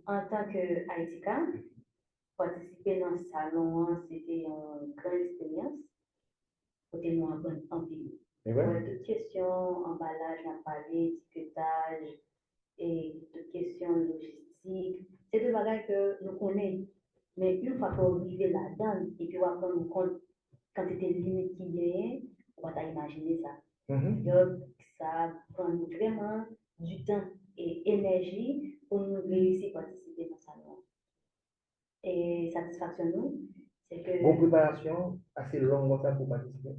[SPEAKER 4] en tant qu'Haïtika, participer dans ce salon, c'était une grande expérience. Côté nous en ville.
[SPEAKER 1] Mais
[SPEAKER 4] Ouais,
[SPEAKER 1] ouais,
[SPEAKER 4] toutes questions, emballage, on a parlé, étiquetage et toutes questions logistiques. C'est des bagages que nous connaissons. Mais une fois qu'on arrive là-dedans et puis on va prendre compte quantité de limites qui viennent, on va imaginer ça. Donc, ça prend vraiment du temps et énergie pour nous réussir à participer dans ça. Et satisfaction, nous, c'est que.
[SPEAKER 1] bonne préparation assez longue comme ça pour participer.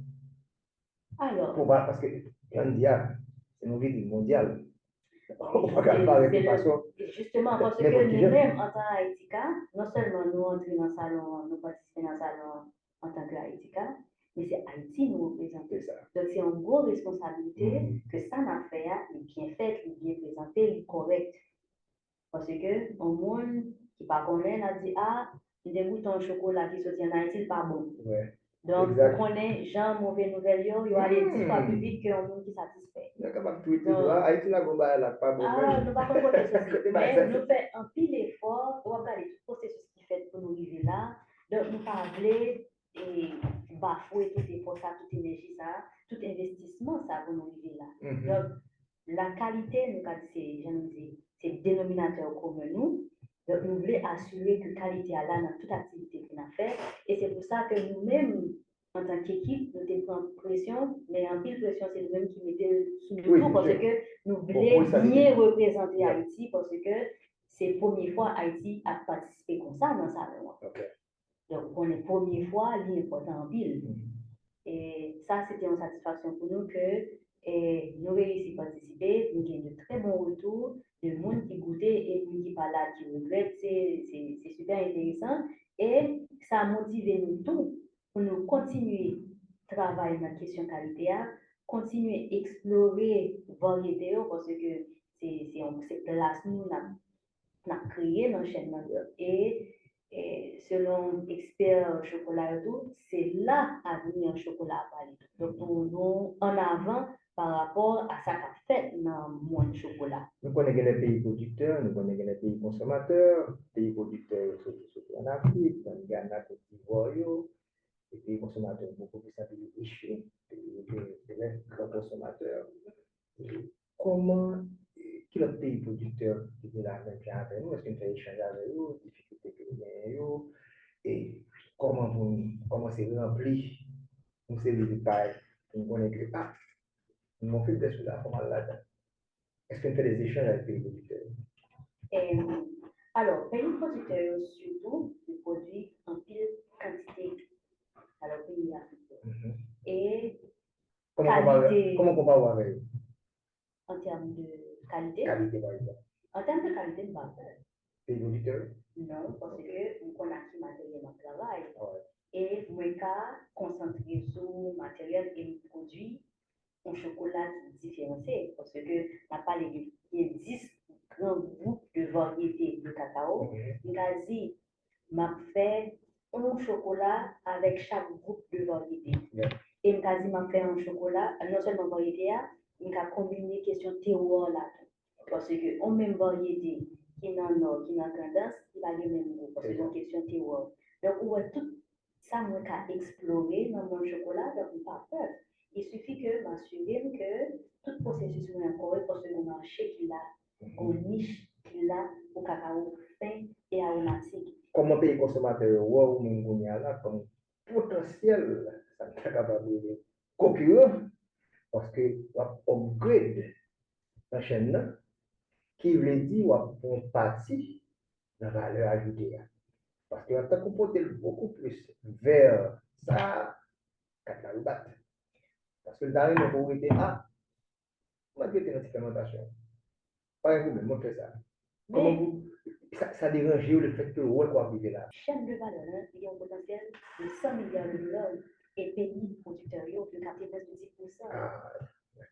[SPEAKER 4] Alors,
[SPEAKER 1] Parce que l'India, c'est une ville mondiale. On va
[SPEAKER 4] c'est
[SPEAKER 1] faire préparation.
[SPEAKER 4] justement parce que nous-mêmes, en tant qu'Haïtika, non seulement nous entrons dans le salon, nous participons dans le salon en tant qu'Haïtika, mais c'est Haïti nous représente. Donc, c'est une grosse responsabilité que ça n'a fait, est bien fait, est bien présenté, est correct. Parce que un monde qui pas connaît, a dit, ah, il y a des boutons de chocolat qui sortent en Haïti, pas bon.
[SPEAKER 1] Ouais.
[SPEAKER 4] Donc,
[SPEAKER 1] Exact.
[SPEAKER 4] vous connaissez, Jean, mauvaise nouvelle, il aller 10 fois plus vite qu'un monde qui est satisfait.
[SPEAKER 1] Il y a quand même tweeter là, Haïti la gomba là, pas bon.
[SPEAKER 4] Ah, nous ne pouvons pas côté ceci. Mais
[SPEAKER 1] ça,
[SPEAKER 4] nous faisons un pile effort, on va regarder tout le processus qui fait pour nous arriver là. Donc, nous ne pouvons pas et bafouer tout effort, ça, toute énergie, ça, tout investissement, ça, pour nous arriver là. Donc, la qualité, nous avons dit, c'est le dénominateur commun nous. Donc, nous voulons assurer que la qualité est là dans toute activité qu'on a fait. Et c'est pour ça que nous-mêmes, en tant qu'équipe, nous avons pression, mais en pile pression, c'est nous-mêmes qui mettons sous le tout parce que nous voulons bien représenter Haïti parce que c'est la première fois Haïti a participé comme ça dans sa langue.
[SPEAKER 1] Okay.
[SPEAKER 4] Donc, pour la première fois, l'important en pile. Et ça, c'était une satisfaction pour nous que nous réussissons à participer, nous avons de très bons retours, de monde qui goûtait et nous qui pas là, qui regrette, c'est super intéressant. Et ça a motivé nous tous pour nous continuer à travailler dans la question qualité, continuer à explorer variété, parce que c'est place nous avons créé dans la chaîne. Et selon experts chocolat et tout, c'est là à venir chocolat à Bali. Donc, nous en avant par rapport à ça qu'a fait dans le monde chocolat.
[SPEAKER 1] Nous connaissons les pays producteurs, nous connaissons les pays consommateurs, pays producteurs surtout en Afrique, en Ghana, Côte d'Ivoire, les pays consommateurs beaucoup plus riches, les grands consommateurs. Comment, quel autre pays producteur qui est là avec nous, est-ce qu'on fait échanger avec eux, difficultés que nous avons, et comment c'est rempli, nous c'est les détails, nous connaissons que, nous avons fait des choses là, comment là-dedans. Est-ce qu'on fait des échanges avec les pays producteurs?
[SPEAKER 4] Alors, pays producteurs, surtout, ils produisent en pile quantité à leur pays africain. Et
[SPEAKER 1] comment on compare avec eux?
[SPEAKER 4] En termes de qualité?
[SPEAKER 1] Qualité, par exemple.
[SPEAKER 4] En termes de qualité, pas faire.
[SPEAKER 1] Pays producteurs?
[SPEAKER 4] Non, parce que nous connaissons qui matériel de travail.
[SPEAKER 1] Ouais.
[SPEAKER 4] Et nous avons concentré sur le matériel et le produit un chocolat différencié. Parce que nous avons parlé de 10 grands groupes de variétés de cacao. Nous avons dit, nous fait un chocolat avec chaque groupe de variétés. Et nous avons dit, nous fait un chocolat, non seulement variété, nous avons combiné question terroir là. Parce que on même variété qui est dans le nord, qui est dans la tendance, il va le même goût. Parce que c'est une question terroir. Donc, on va tout ça, nous avons exploré dans mon chocolat, donc on n'a pas peur. Il suffit que m'assurer que tout processus est correct parce que le marché qu'il a, une niche qu'il a au cacao fin et aromatique.
[SPEAKER 1] Comment pays consommateur ou même là comme potentiel, ça n'est pas capable de concurrent parce que on upgrade la chaîne qui veut dire qu'on partie de la valeur ajoutée. Parce qu'on a comporté beaucoup plus vers ça qu'à la battre. Parce que le dernier mot était on va dire dans la fermentation. Par exemple, montrez ça. Comment
[SPEAKER 4] Mais,
[SPEAKER 1] vous, ça dérange le fait que ouais, quoi arriver là.
[SPEAKER 4] chaîne de valeur, hein, il y a un potentiel de 100 milliards de dollars et pays producteurs, ils ont plus 90%.
[SPEAKER 1] Ah,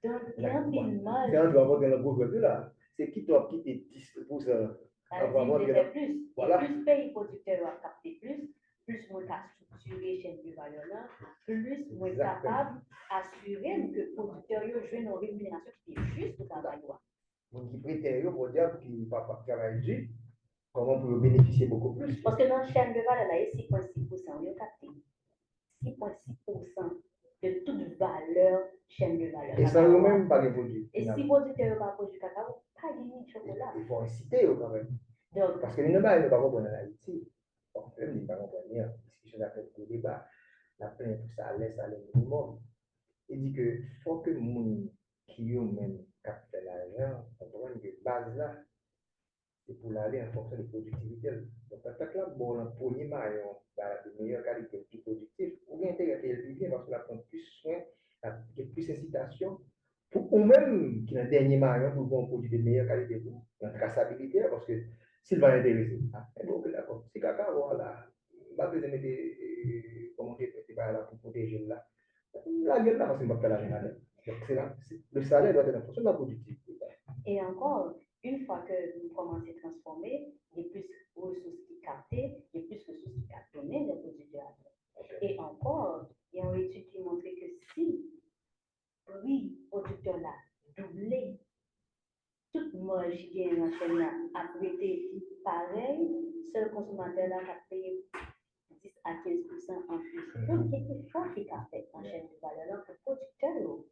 [SPEAKER 4] Donc, il y a un pile mal.
[SPEAKER 1] c'est un doit avoir dans le gouvernement là. C'est qui doit quitter 10%.
[SPEAKER 4] Ça veut dire qu'il fait plus.
[SPEAKER 1] Voilà.
[SPEAKER 4] Et plus pays producteurs doivent capter plus moins qu'à structurer chaîne de valeur là, plus moins capable d'assurer que les producteurs jouent une rémunération qui est juste pour le travail.
[SPEAKER 1] Donc, qui prétend pour dire qu'il ne va pas travailler dur, comment on peut bénéficier beaucoup plus.
[SPEAKER 4] Parce que dans la chaîne de valeur là, il y a 6,6%, il y a capté 6,6% de toute valeur chaîne de valeur.
[SPEAKER 1] Et ça, eux-mêmes, pas de produits.
[SPEAKER 4] Et si producteurs n'ont pas produit cacao, pas gagner de chocolat.
[SPEAKER 1] Il faut inciter quand même. Donc, parce que nous ne pouvons pas comprendre en Haïti. Bon, même, nous ne pouvons pas comprendre. Discussion d'après le débat. La plainte, ça laisse aller le minimum. Il dit que faut que les gens qui ont même capté l'argent comprennent que base là, c'est pour aller en fonction de productivité. Donc, peut-être là, bon, le premier maillon, de meilleure qualité, plus productif, ou bien intégrer le bien parce qu'on prend plus soin, il y a plus incitation. Ou même, qui est le dernier maillon, pour qu'on produit de meilleure qualité, pour la traçabilité, parce que s'il va intéresser, bon, d'accord, c'est caca, voilà, pas besoin de mettre, comment dire, c'est pas là pour protéger là. La gueule là, parce que je ne pas la regarder. Donc, le salaire doit être en fonction de la productivité.
[SPEAKER 4] Et encore, une fois que vous commencez à transformer, il y a plus de ressources qui captées, il y a plus de ressources qui captent les producteurs. Et encore, il y a une étude qui montre que si oui, producteur là doublé, toute marge qui est dans la chaîne là a été pareil, seul consommateur là a payé 10 à 15% en plus. Donc, il y a des efforts qui sont faits en chaîne de valeur là pour le producteur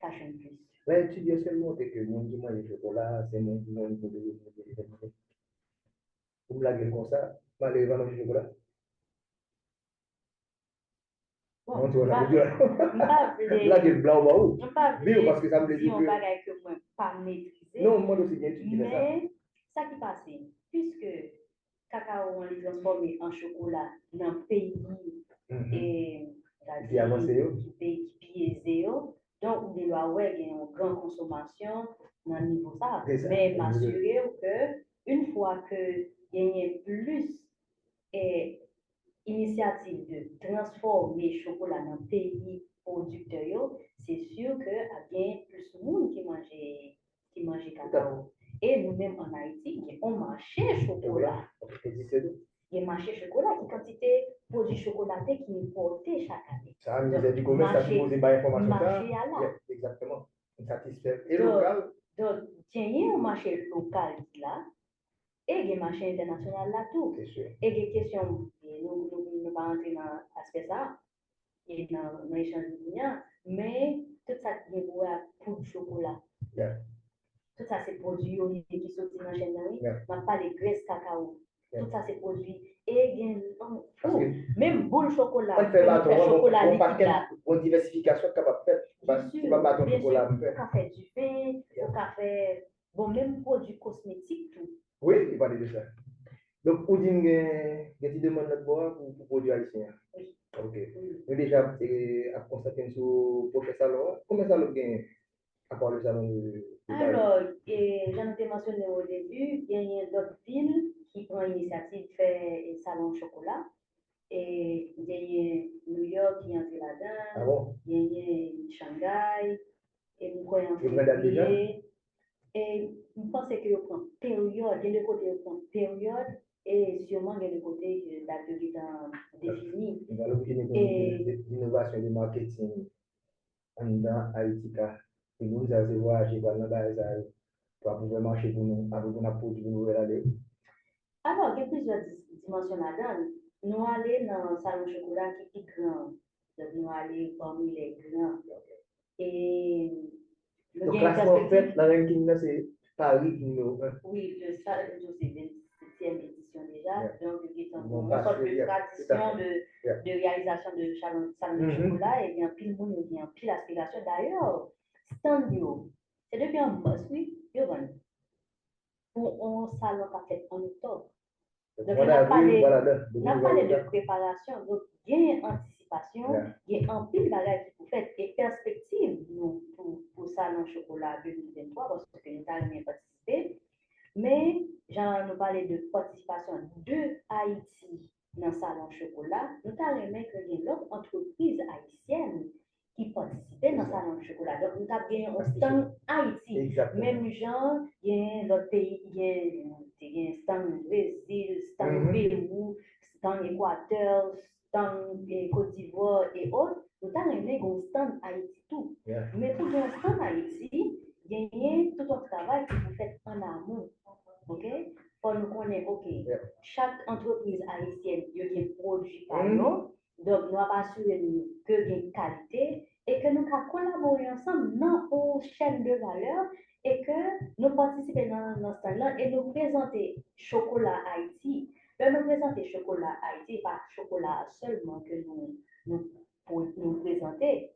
[SPEAKER 4] cache un plus.
[SPEAKER 1] L'étude a seulement montré que le monde qui mange le chocolat, c'est mon niveau de déterminé. Vous me l'avez comme ça, malgré que manger le chocolat.
[SPEAKER 4] Bon,
[SPEAKER 1] Non, tu vois, la gueule blanc ou où?
[SPEAKER 4] Pas
[SPEAKER 1] Parce que ça me dit
[SPEAKER 4] que on bagaille que moi pas maîtriser.
[SPEAKER 1] Non, moi aussi bien tu dis ça.
[SPEAKER 4] Mais ça qui passe, puisque cacao on les transforme en chocolat dans le pays et
[SPEAKER 1] qui avancé
[SPEAKER 4] pays qui biaisé, donc on doit avoir une grande consommation dans le niveau ça. Mais m'assurer que une fois que il y a plus initiative de transformer le chocolat dans le pays producteur, c'est sûr qu'il y a bien plus de monde qui mange cacao. Et nous-mêmes en Haïti, on marché chocolat. Il y a marché chocolat, une quantité de produits chocolatés qui est importé chaque année.
[SPEAKER 1] Ça, nous a du commerce, ça nous pas information.
[SPEAKER 4] Marché à là.
[SPEAKER 1] Exactement. Satisfait. Et local.
[SPEAKER 4] Donc, il y a un marché local là. Et il y a un marché international là tout. Et il y a des questions, nous ne pouvons pas entrer dans l'aspect ça, et dans l'échange de biens, mais tout ça qui est pour le chocolat. Tout ça c'est produit qui sortent dans la chaîne on n'a pas les graisses cacao. Tout ça c'est produit. Et il y a même boule chocolat.
[SPEAKER 1] On fait chocolat liquide là. Une diversification capable de faire.
[SPEAKER 4] C'est pas battre chocolat. On peut faire du vin, on peut faire bon même produits cosmétiques tout.
[SPEAKER 1] Oui, il parle de ça. Donc, vous dites que tu demandes notre bois pour produire haïtien.
[SPEAKER 4] Oui.
[SPEAKER 1] Ok. Nous déjà, à constater sur le prochain salon. Combien de salons gagne à part le salon de
[SPEAKER 4] Alors, j'en ai mentionné au début, il y a d'autres villes qui prennent l'initiative de faire un salon chocolat. Et il y a New York qui entre là-dedans.
[SPEAKER 1] Ah bon?
[SPEAKER 4] Il y a Shanghai. Et vous croyez en
[SPEAKER 1] février.
[SPEAKER 4] Et je pense que vous prenez période, il y a le côté vous prenez période, et sûrement il y a le côté de date de vie définie.
[SPEAKER 1] Nous allons utiliser l'innovation du marketing en Haïti. Et nous allons voyager dans le pour pouvoir marcher pour nous, avec un produit pour nous aller.
[SPEAKER 4] Alors, il y a plusieurs dimensions là-dedans. Nous allons dans un salon de chocolat qui est grand. Donc, nous allons parmi les grands. Et
[SPEAKER 1] le classement en fait, la ranking là, c'est Paris numéro 1.
[SPEAKER 4] Oui, c'est 27e édition déjà. Donc, il y a
[SPEAKER 1] une
[SPEAKER 4] sorte de tradition de réalisation de salon de chocolat. Et bien, pile monde, il y a pile aspiration. D'ailleurs, Standio, c'est depuis un boss, oui, pour un salon qui a fait en octobre. Donc, on a parlé de préparation. Donc, il y a une anticipation, il y a un pile de bagages qui vous faites et perspective pour salon chocolat 2023 parce que nous avons bien participé. Mais, genre, nous parler de participation de Haïti dans le salon chocolat, nous avons aimé que y ait l'autre entreprise haïtienne qui participait dans le salon de chocolat. Donc, nous avons gagné un stand Haïti.
[SPEAKER 1] Exactement.
[SPEAKER 4] Même genre, il y a l'autre pays, il y a un stand Brésil, stand Pérou, stand Équateur, stand Côte d'Ivoire et autres. Nous avons aimé un stand Haïti tout.
[SPEAKER 1] Yeah.
[SPEAKER 4] Mais pour un stand Haïti, il y a tout un travail que vous faites en amont. OK? Pour nous connaître, OK, chaque entreprise haïtienne, il y a des produits par nous. Donc, nous avons assuré que il y a une qualité et que nous avons collaboré ensemble dans une chaîne de valeur et que nous participons dans ce stand-là et nous présenter chocolat Haïti. Nous présenter chocolat Haïti, pas chocolat seulement que nous présenter,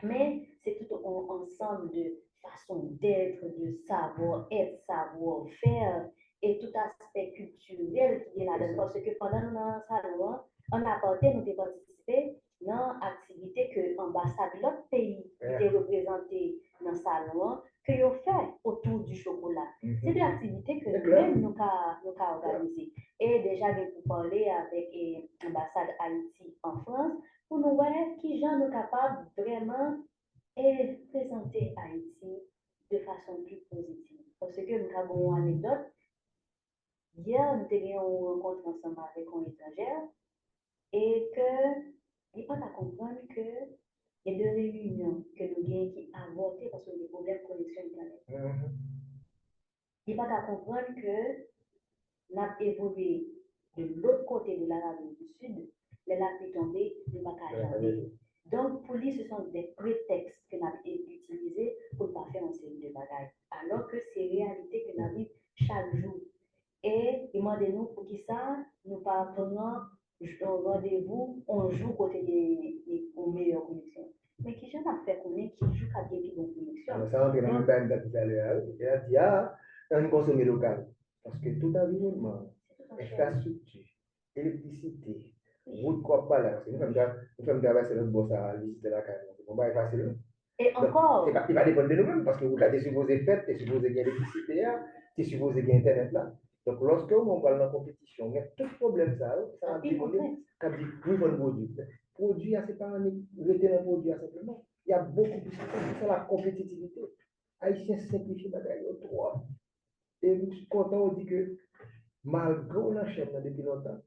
[SPEAKER 4] mais c'est tout un ensemble de façon d'être, de savoir-être, savoir-faire et tout aspect culturel qui est là-dedans. Parce que pendant notre salon, on a porté, nous avons participé dans l'activité que l'ambassade de l'autre pays qui était représentée dans le salon, que ont fait autour du chocolat. C'est de l'activité que nous-mêmes nous avons organisée. Et déjà, je vais vous parler avec l'ambassade Haïti en France pour nous voir qui gens nous capables vraiment et présenter Haïti de façon plus positive. Parce que nous avons une anecdote. Hier, nous avons une rencontre ensemble avec un étrangère et que il pas à comprendre que il y a deux réunions que nous avons qui avorté parce que des problèmes de connexion Internet. Il pas à comprendre que nous avons évolué de l'autre côté de l'Arabie du Sud, les lacs tombés, nous pas qu'à jamais. Donc, pour lui, ce sont des prétextes que nous avons utilisés pour ne pas faire une série de bagages. Alors que c'est réalité que nous avons chaque jour. Et demandez-nous pour qui ça, nous pas prenons un rendez-vous, on joue côté des meilleures connexions. Mais qui j'en a fait qu'on est qui joue à des bonnes connexions.
[SPEAKER 1] Alors, ça, on est dans le même temps tout à l'heure. Il a dit, on consomme local. Parce que tout environnement, infrastructure, électricité, route quoi pas là. Nous sommes traverser notre boss à visiter la carrière. On va y facile.
[SPEAKER 4] Et encore.
[SPEAKER 1] Il va dépendre de nous-mêmes parce que vous l'avez supposé faire, tu es supposé gagner l'électricité, tu es supposé gagner Internet là. Donc, lorsque on parle de compétition, il y a tout problème ça a dit, oui, bon produit. Produit, c'est pas un produit simplement. Il y a beaucoup plus de la compétitivité. Haïtien simplifie la bagaille trop. Et je suis content, on dit que malgré la chaîne depuis longtemps,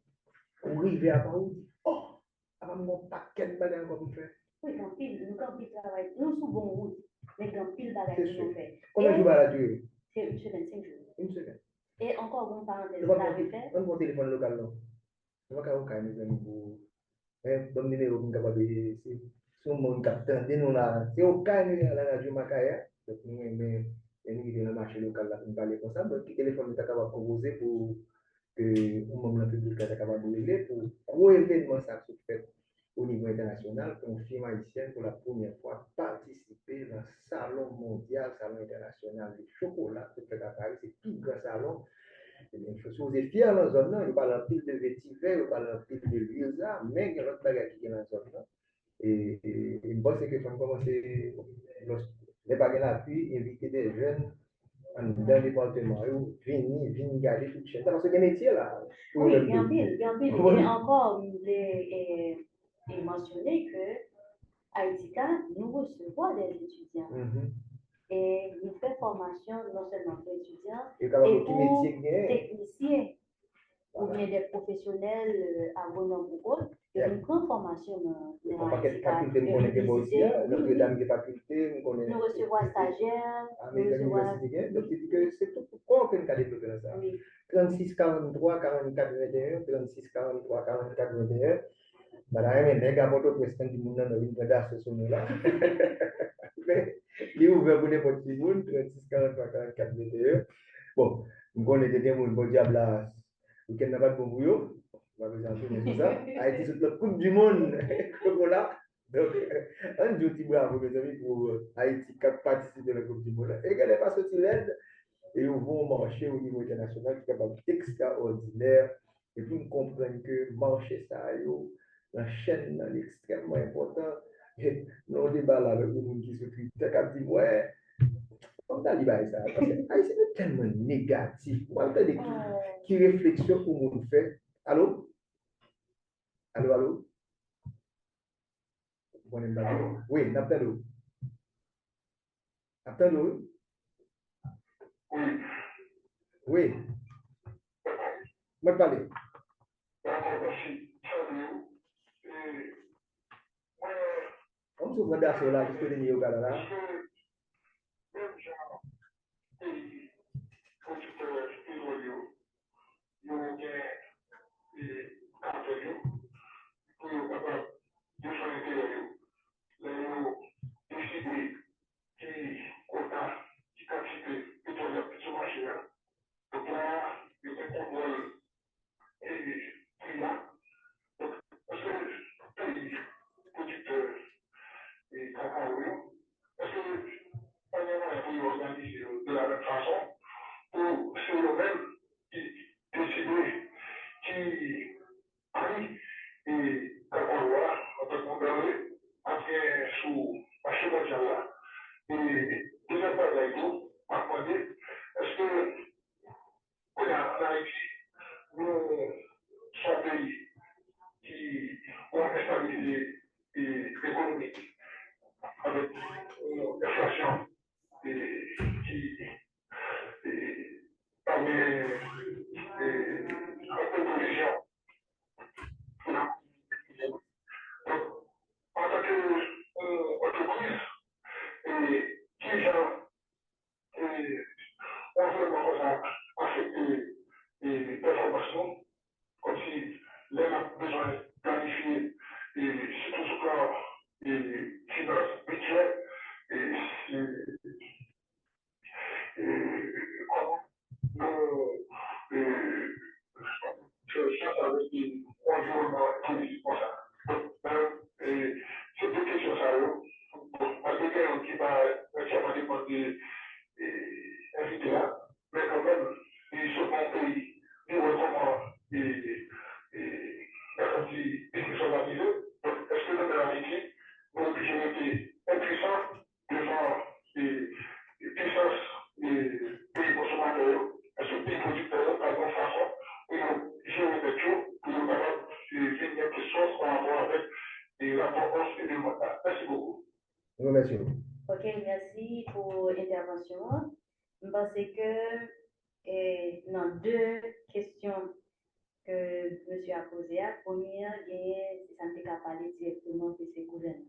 [SPEAKER 1] on arrive à part, on dit, oh, avant mon paquet de bagages qu'on peut faire.
[SPEAKER 4] Oui, quand pile, nous quand pile travail, nous sous bon route, mais quand pile bagages qu'on fait.
[SPEAKER 1] Combien de jours va la durée?
[SPEAKER 4] C'est une semaine, 5 jours.
[SPEAKER 1] Une semaine.
[SPEAKER 4] Et encore une parenthèse,
[SPEAKER 1] vous l'avez fait? On va téléphone local, non? On va faire mes amis pour. Comme numéro pour capable de. Si on capte, nous là, c'est au cas où la radio Macaya, donc nous, mais nous dans le marché local là, pour parler comme ça, donc le téléphone est capable de composer pour que le membre public est capable de brûler pour gros événement ça se fait au niveau international, pour une firme haïtienne pour la première fois participer dans le salon mondial, salon international du chocolat, qui fait à Paris, c'est tout grand salon. Si vous êtes fiers dans la zone, il n'y a pas de pile de vétiver, il n'y a pas de pile de visa, mais il y a d'autres bagages qui sont dans la zone. Et une bonne c'est que faut commencer, les bagages l'appui, inviter des jeunes dans le département, venir garder toute chaîne. Parce que c'est un métier là.
[SPEAKER 4] Oui, il y a un pile. Et encore, je voulais mentionner que Haïtika, nous recevons des étudiants. Et nous faisons formation non seulement pour étudiants, et pour techniciens, ou bien des professionnels agronomes ou autres. Et nous prenons formation dans Haïtika. Nous recevons stagiaires, nous recevons.
[SPEAKER 1] Donc, c'est tout pourquoi on peut développer dans ça. 36, 43, 44, 21, 36, 43, 44, 21. Madame, les gars, votre président du monde dans une prédation sur nous là. Mais, il est ouvert pour n'importe qui, 36, 43, 44, 21. Bon, nous connaissons des gens, bon diable là, nous n'avons pas de bon bouillon. On va vous en tout ça. Haïti, c'est la Coupe du Monde. Voilà. Donc, un jour, tu bravo, mes amis, pour Haïti qui participe à la Coupe du Monde. Et qu'elle n'est pas sortie l'aide. Et ils vont marcher au niveau international, qui est capable extraordinaire. Et puis, nous comprenons que marcher ça, la chaîne est extrêmement important. Et nous, on débat là avec les gens qui se critiquent. Ils disent, ouais, Comme ça, il va ça. Parce que Haïtien est tellement négatif. Moi, je dis qui réflexion pour mon fait. Allô? Allô, allô? Oui, n'appelle-nous. Appelle-nous. Oui. Moi, parler. Comme tu vois sur là, jusqu'au dernier yoga là.
[SPEAKER 4] Ok, merci pour l'intervention. Je pense que dans deux questions que monsieur a posées, la première, c'est ça ne peut parler directement de ses gouvernances.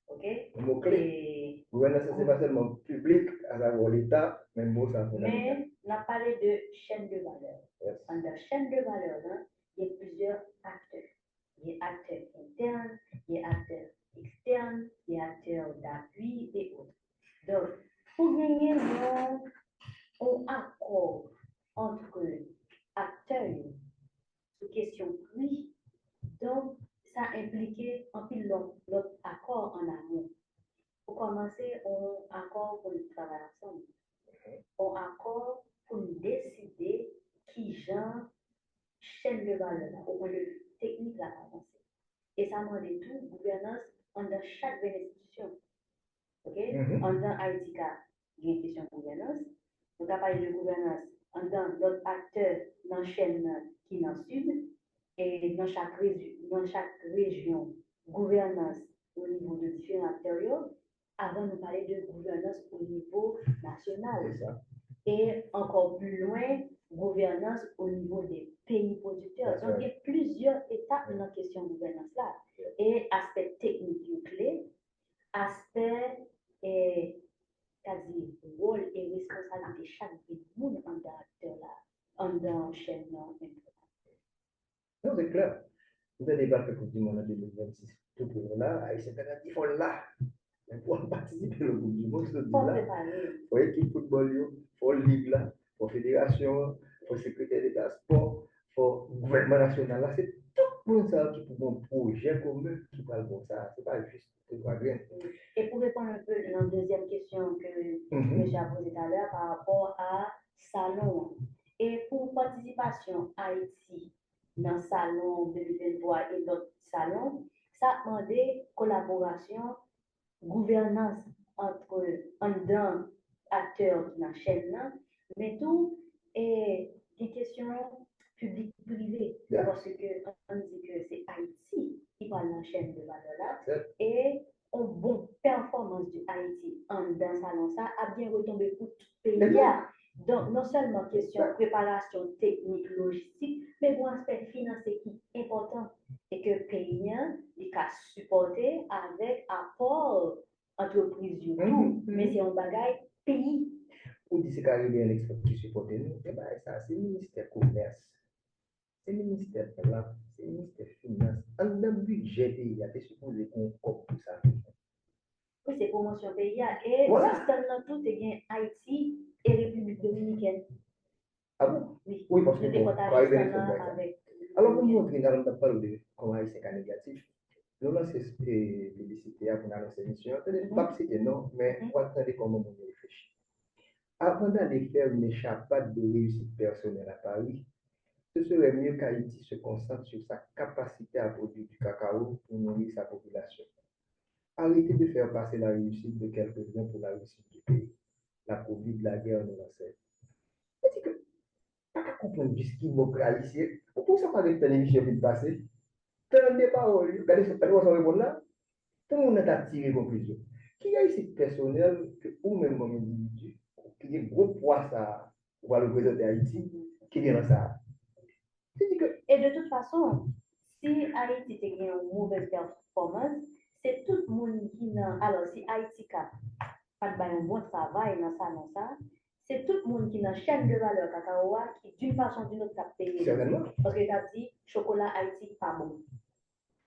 [SPEAKER 4] Ok?
[SPEAKER 1] Mot-clé. Gouvernance, c'est pas seulement public, à savoir l'État, mais mot ça.
[SPEAKER 4] Mais on a parlé de chaîne de valeur. Dans la chaîne de valeur, il y a plusieurs acteurs. Il y a acteurs internes, il y a acteurs externes, il y a acteurs d'appui et autres. Donc, pour gagner un accord entre acteurs sur question prix, donc ça impliquait un peu l'autre accord en amont. Pour commencer, on accord pour le travail ensemble. On accord pour décider qui genre chaîne de valeur au point de vue technique la avancée. Et ça demande tout gouvernance dans chaque institution. OK? Dans Haïtika, il y a une question de gouvernance. On a parlé de gouvernance dans l'autre acteur dans la chaîne qui est dans le sud. Et dans chaque région, gouvernance au niveau de différents acteurs. Avant de parler de gouvernance au niveau national. Et encore plus loin, gouvernance au niveau des pays producteurs. Donc, il y a plusieurs étapes dans la question de gouvernance là. Et aspect technique clé, aspect c'est-à-dire rôle et responsabilité de chaque monde en acteur là, en chaîne.
[SPEAKER 1] Non, c'est clair. Vous avez débattu la Coupe du Monde en 2026. Tout pour là, et c'est il faut là. Mais pour participer à la Coupe du Monde, il faut équipe football, il faut ligue là, il faut fédération, il faut secrétaire d'État sport, il faut gouvernement national. Là, c'est tout le monde ça qui pour un projet commun qui parle comme ça. C'est pas juste de quoi bien.
[SPEAKER 4] Et pour répondre un peu à la deuxième question que j'ai posée tout à l'heure par rapport à salon. Et pour participation Haïti dans le salon 2023 et d'autres salons, ça a demandé collaboration, gouvernance entre acteurs dans la chaîne, là, mais tout est des questions publiques-privées. Parce qu'on dit que c'est Haïti qui parle dans la chaîne de valeur là. Et une bonne performance de Haïti dans ce salon-là a bien retombé pour tout le pays. Donc, non seulement question de préparation technique, logistique, mais un aspect financier qui est important et que le pays a supporté avec apport entreprise du tout, mais c'est un bagage pays.
[SPEAKER 1] Ou dit c'est carrément l'export qui supporte nous, et bien ça, c'est le ministère commerce, c'est le ministère de la, c'est le ministère finance. En le budget pays, il y a des supposés qu'on coupe tout ça.
[SPEAKER 4] Oui, c'est promotion pays. Et
[SPEAKER 1] voilà.
[SPEAKER 4] Système dans tout, c'est bien Haïti et République dominicaine.
[SPEAKER 1] Ah bon?
[SPEAKER 4] Oui,
[SPEAKER 1] Oui, parce que
[SPEAKER 4] bon,
[SPEAKER 1] avec. Alors, pour montrer, nous allons parler de comment Haïti est négatif. Nous lançons des publicités pour annoncer l'émission. Pas citer non, mais on va attendre comment on réfléchit. Avant d'aller faire une échappade de réussite personnelle à Paris, ce serait mieux qu'Haïti se concentre sur sa capacité à produire du cacao pour nourrir sa population. Arrêtez de faire passer la réussite de quelques-uns pour la réussite du pays. La Covid, la guerre nous l'enseigne. C'est que, pas comprendre ce qui m'a haïtien. Pour ça, avec une émission qui passée, t'as des paroles, regardez ce que vous répondre là, tout le monde a tiré conclusion. Qui a ici personnel, que ou même comme individu, qui a gros poids ça, pour représenter Haïti, qui vient dans ça.
[SPEAKER 4] Et de toute façon, si Haïti a une mauvaise performance, c'est tout le monde qui n'a. Alors, si Haïti a pas un bon travail dans ça, c'est tout le monde qui n'a chaîne de valeur cacao qui, d'une façon ou d'une autre, a payé.
[SPEAKER 1] Certainement.
[SPEAKER 4] Parce que tu as dit, chocolat Haïti, pas bon.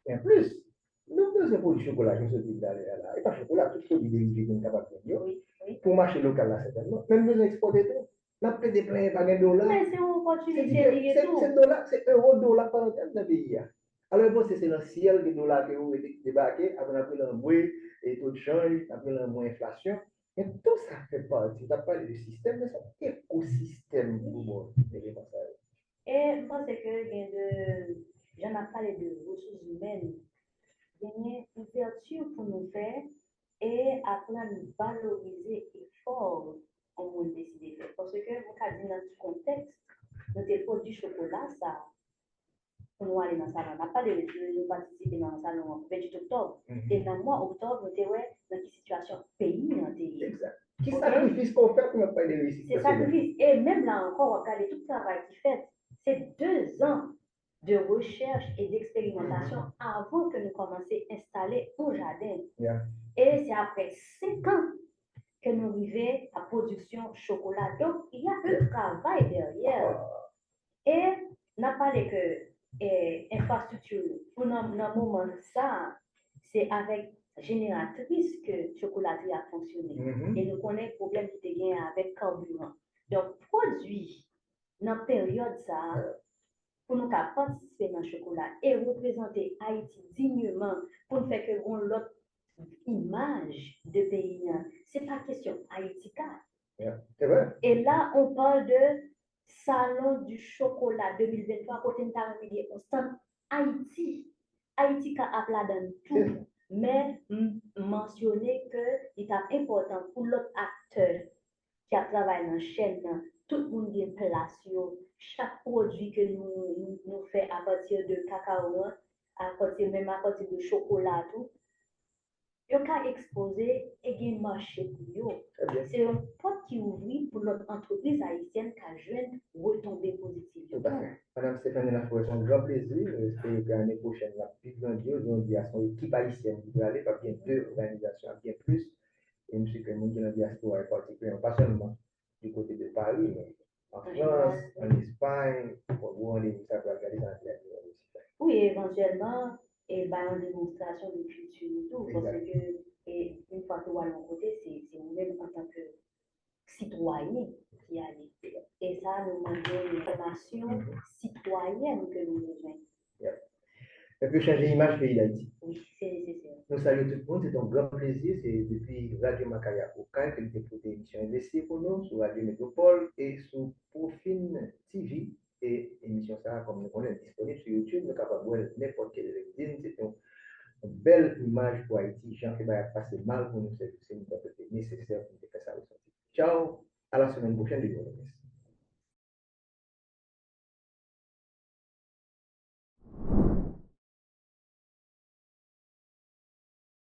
[SPEAKER 1] Et en plus, nous faisons pour du chocolat, je me suis là. Et pas chocolat, tout ce qui est dérivé qui est capable de faire.
[SPEAKER 4] Oui.
[SPEAKER 1] Pour marcher local, là, certainement. Même nous exporter tout. On a pris des pleins par dollars.
[SPEAKER 4] Mais c'est une opportunité liée tout.
[SPEAKER 1] C'est dollar, c'est euro-dollar par exemple dans le pays. Alors, bon, c'est dans le ciel que dollars qui ont débarqué, après, on a pris l'embrouille, et taux de change, après, l'embrouille inflation. Et tout ça fait partie. Tu as parlé du système, mais c'est un écosystème pour moi.
[SPEAKER 4] Et je pense que j'en ai parlé de ressources humaines. Il y a une ouverture pour nous faire et apprendre à nous valoriser l'effort qu'on va décider de faire. Parce que, vous avez dit dans ce contexte, notre produit chocolat, ça, pour nous aller dans le salon, on n'a pas de participer dans le salon le 28 octobre. Et dans le mois octobre, on était dans une situation pays.
[SPEAKER 1] Exact. Qui sacrifice qu'on fait pour ne pas les réussir.
[SPEAKER 4] C'est sacrifice. Et même là encore, regardez tout le travail qui fait. C'est 2 ans de recherche et d'expérimentation avant que nous commencions à installer un jardin. Et c'est après 5 ans que nous arrivons à la production chocolat. Donc, il y a un travail derrière. Et on n'a pas que infrastructure. Pour le moment, ça, c'est avec génératrice que chocolaterie a fonctionné. Et nous connaissons le problème qui était avec carburant. Donc, produit dans la période ça, pour nous participer dans le chocolat et représenter Haïti dignement pour faire que l'autre image de pays. Ce n'est pas question Haïti. Et là, on parle de Salon du chocolat 2023, côté de on stand Haïti. Haïti a appelé dans tout. Mais mentionner que c'est important pour l'autre acteur qui a travaillé dans la chaîne, tout le monde a une place. Chaque produit que nous faisons à partir de cacao, à partir de chocolat, tout, il y a exposé et un marché pour eux. C'est un porte qui ouvre pour notre entreprise haïtienne qui a joué retombée positive.
[SPEAKER 1] Tout à fait. Madame Stéphanie Laforet, c'est un grand plaisir. J'espère que l'année prochaine, la plus grandiose, on dit à son équipe haïtienne qui doit aller, pas bien 2 organisations, bien plus. Et je suis que nous qui dans la diaspora, particulièrement, pas seulement du côté de Paris, mais en France, en Espagne, où on est, ça peut regarder dans la diaspora aussi.
[SPEAKER 4] Oui, éventuellement, et une démonstration de culture et tout, parce que une fois que vous allez de côté, c'est vous-même en tant que citoyen qui allez. Et ça, nous demandons une formation citoyenne que nous avons besoin.
[SPEAKER 1] Ça peut changer l'image pays d'Haïti.
[SPEAKER 4] Oui, c'est nécessaire.
[SPEAKER 1] Nous saluons tout le monde, c'est un grand plaisir. C'est depuis Radio Macaya Okai que nous avons fait l'émission Investir pour nous sur Radio Métropole et sur Profine TV. Et l'émission, ça, comme nous connaissons, disponible sur YouTube, nous sommes capables de voir n'importe quel LinkedIn. C'est une belle image pour Haïti. Jean qui va passer mal pour nous, c'est nécessaire pour nous faire ça ressentir. Ciao, à la semaine prochaine, les gars.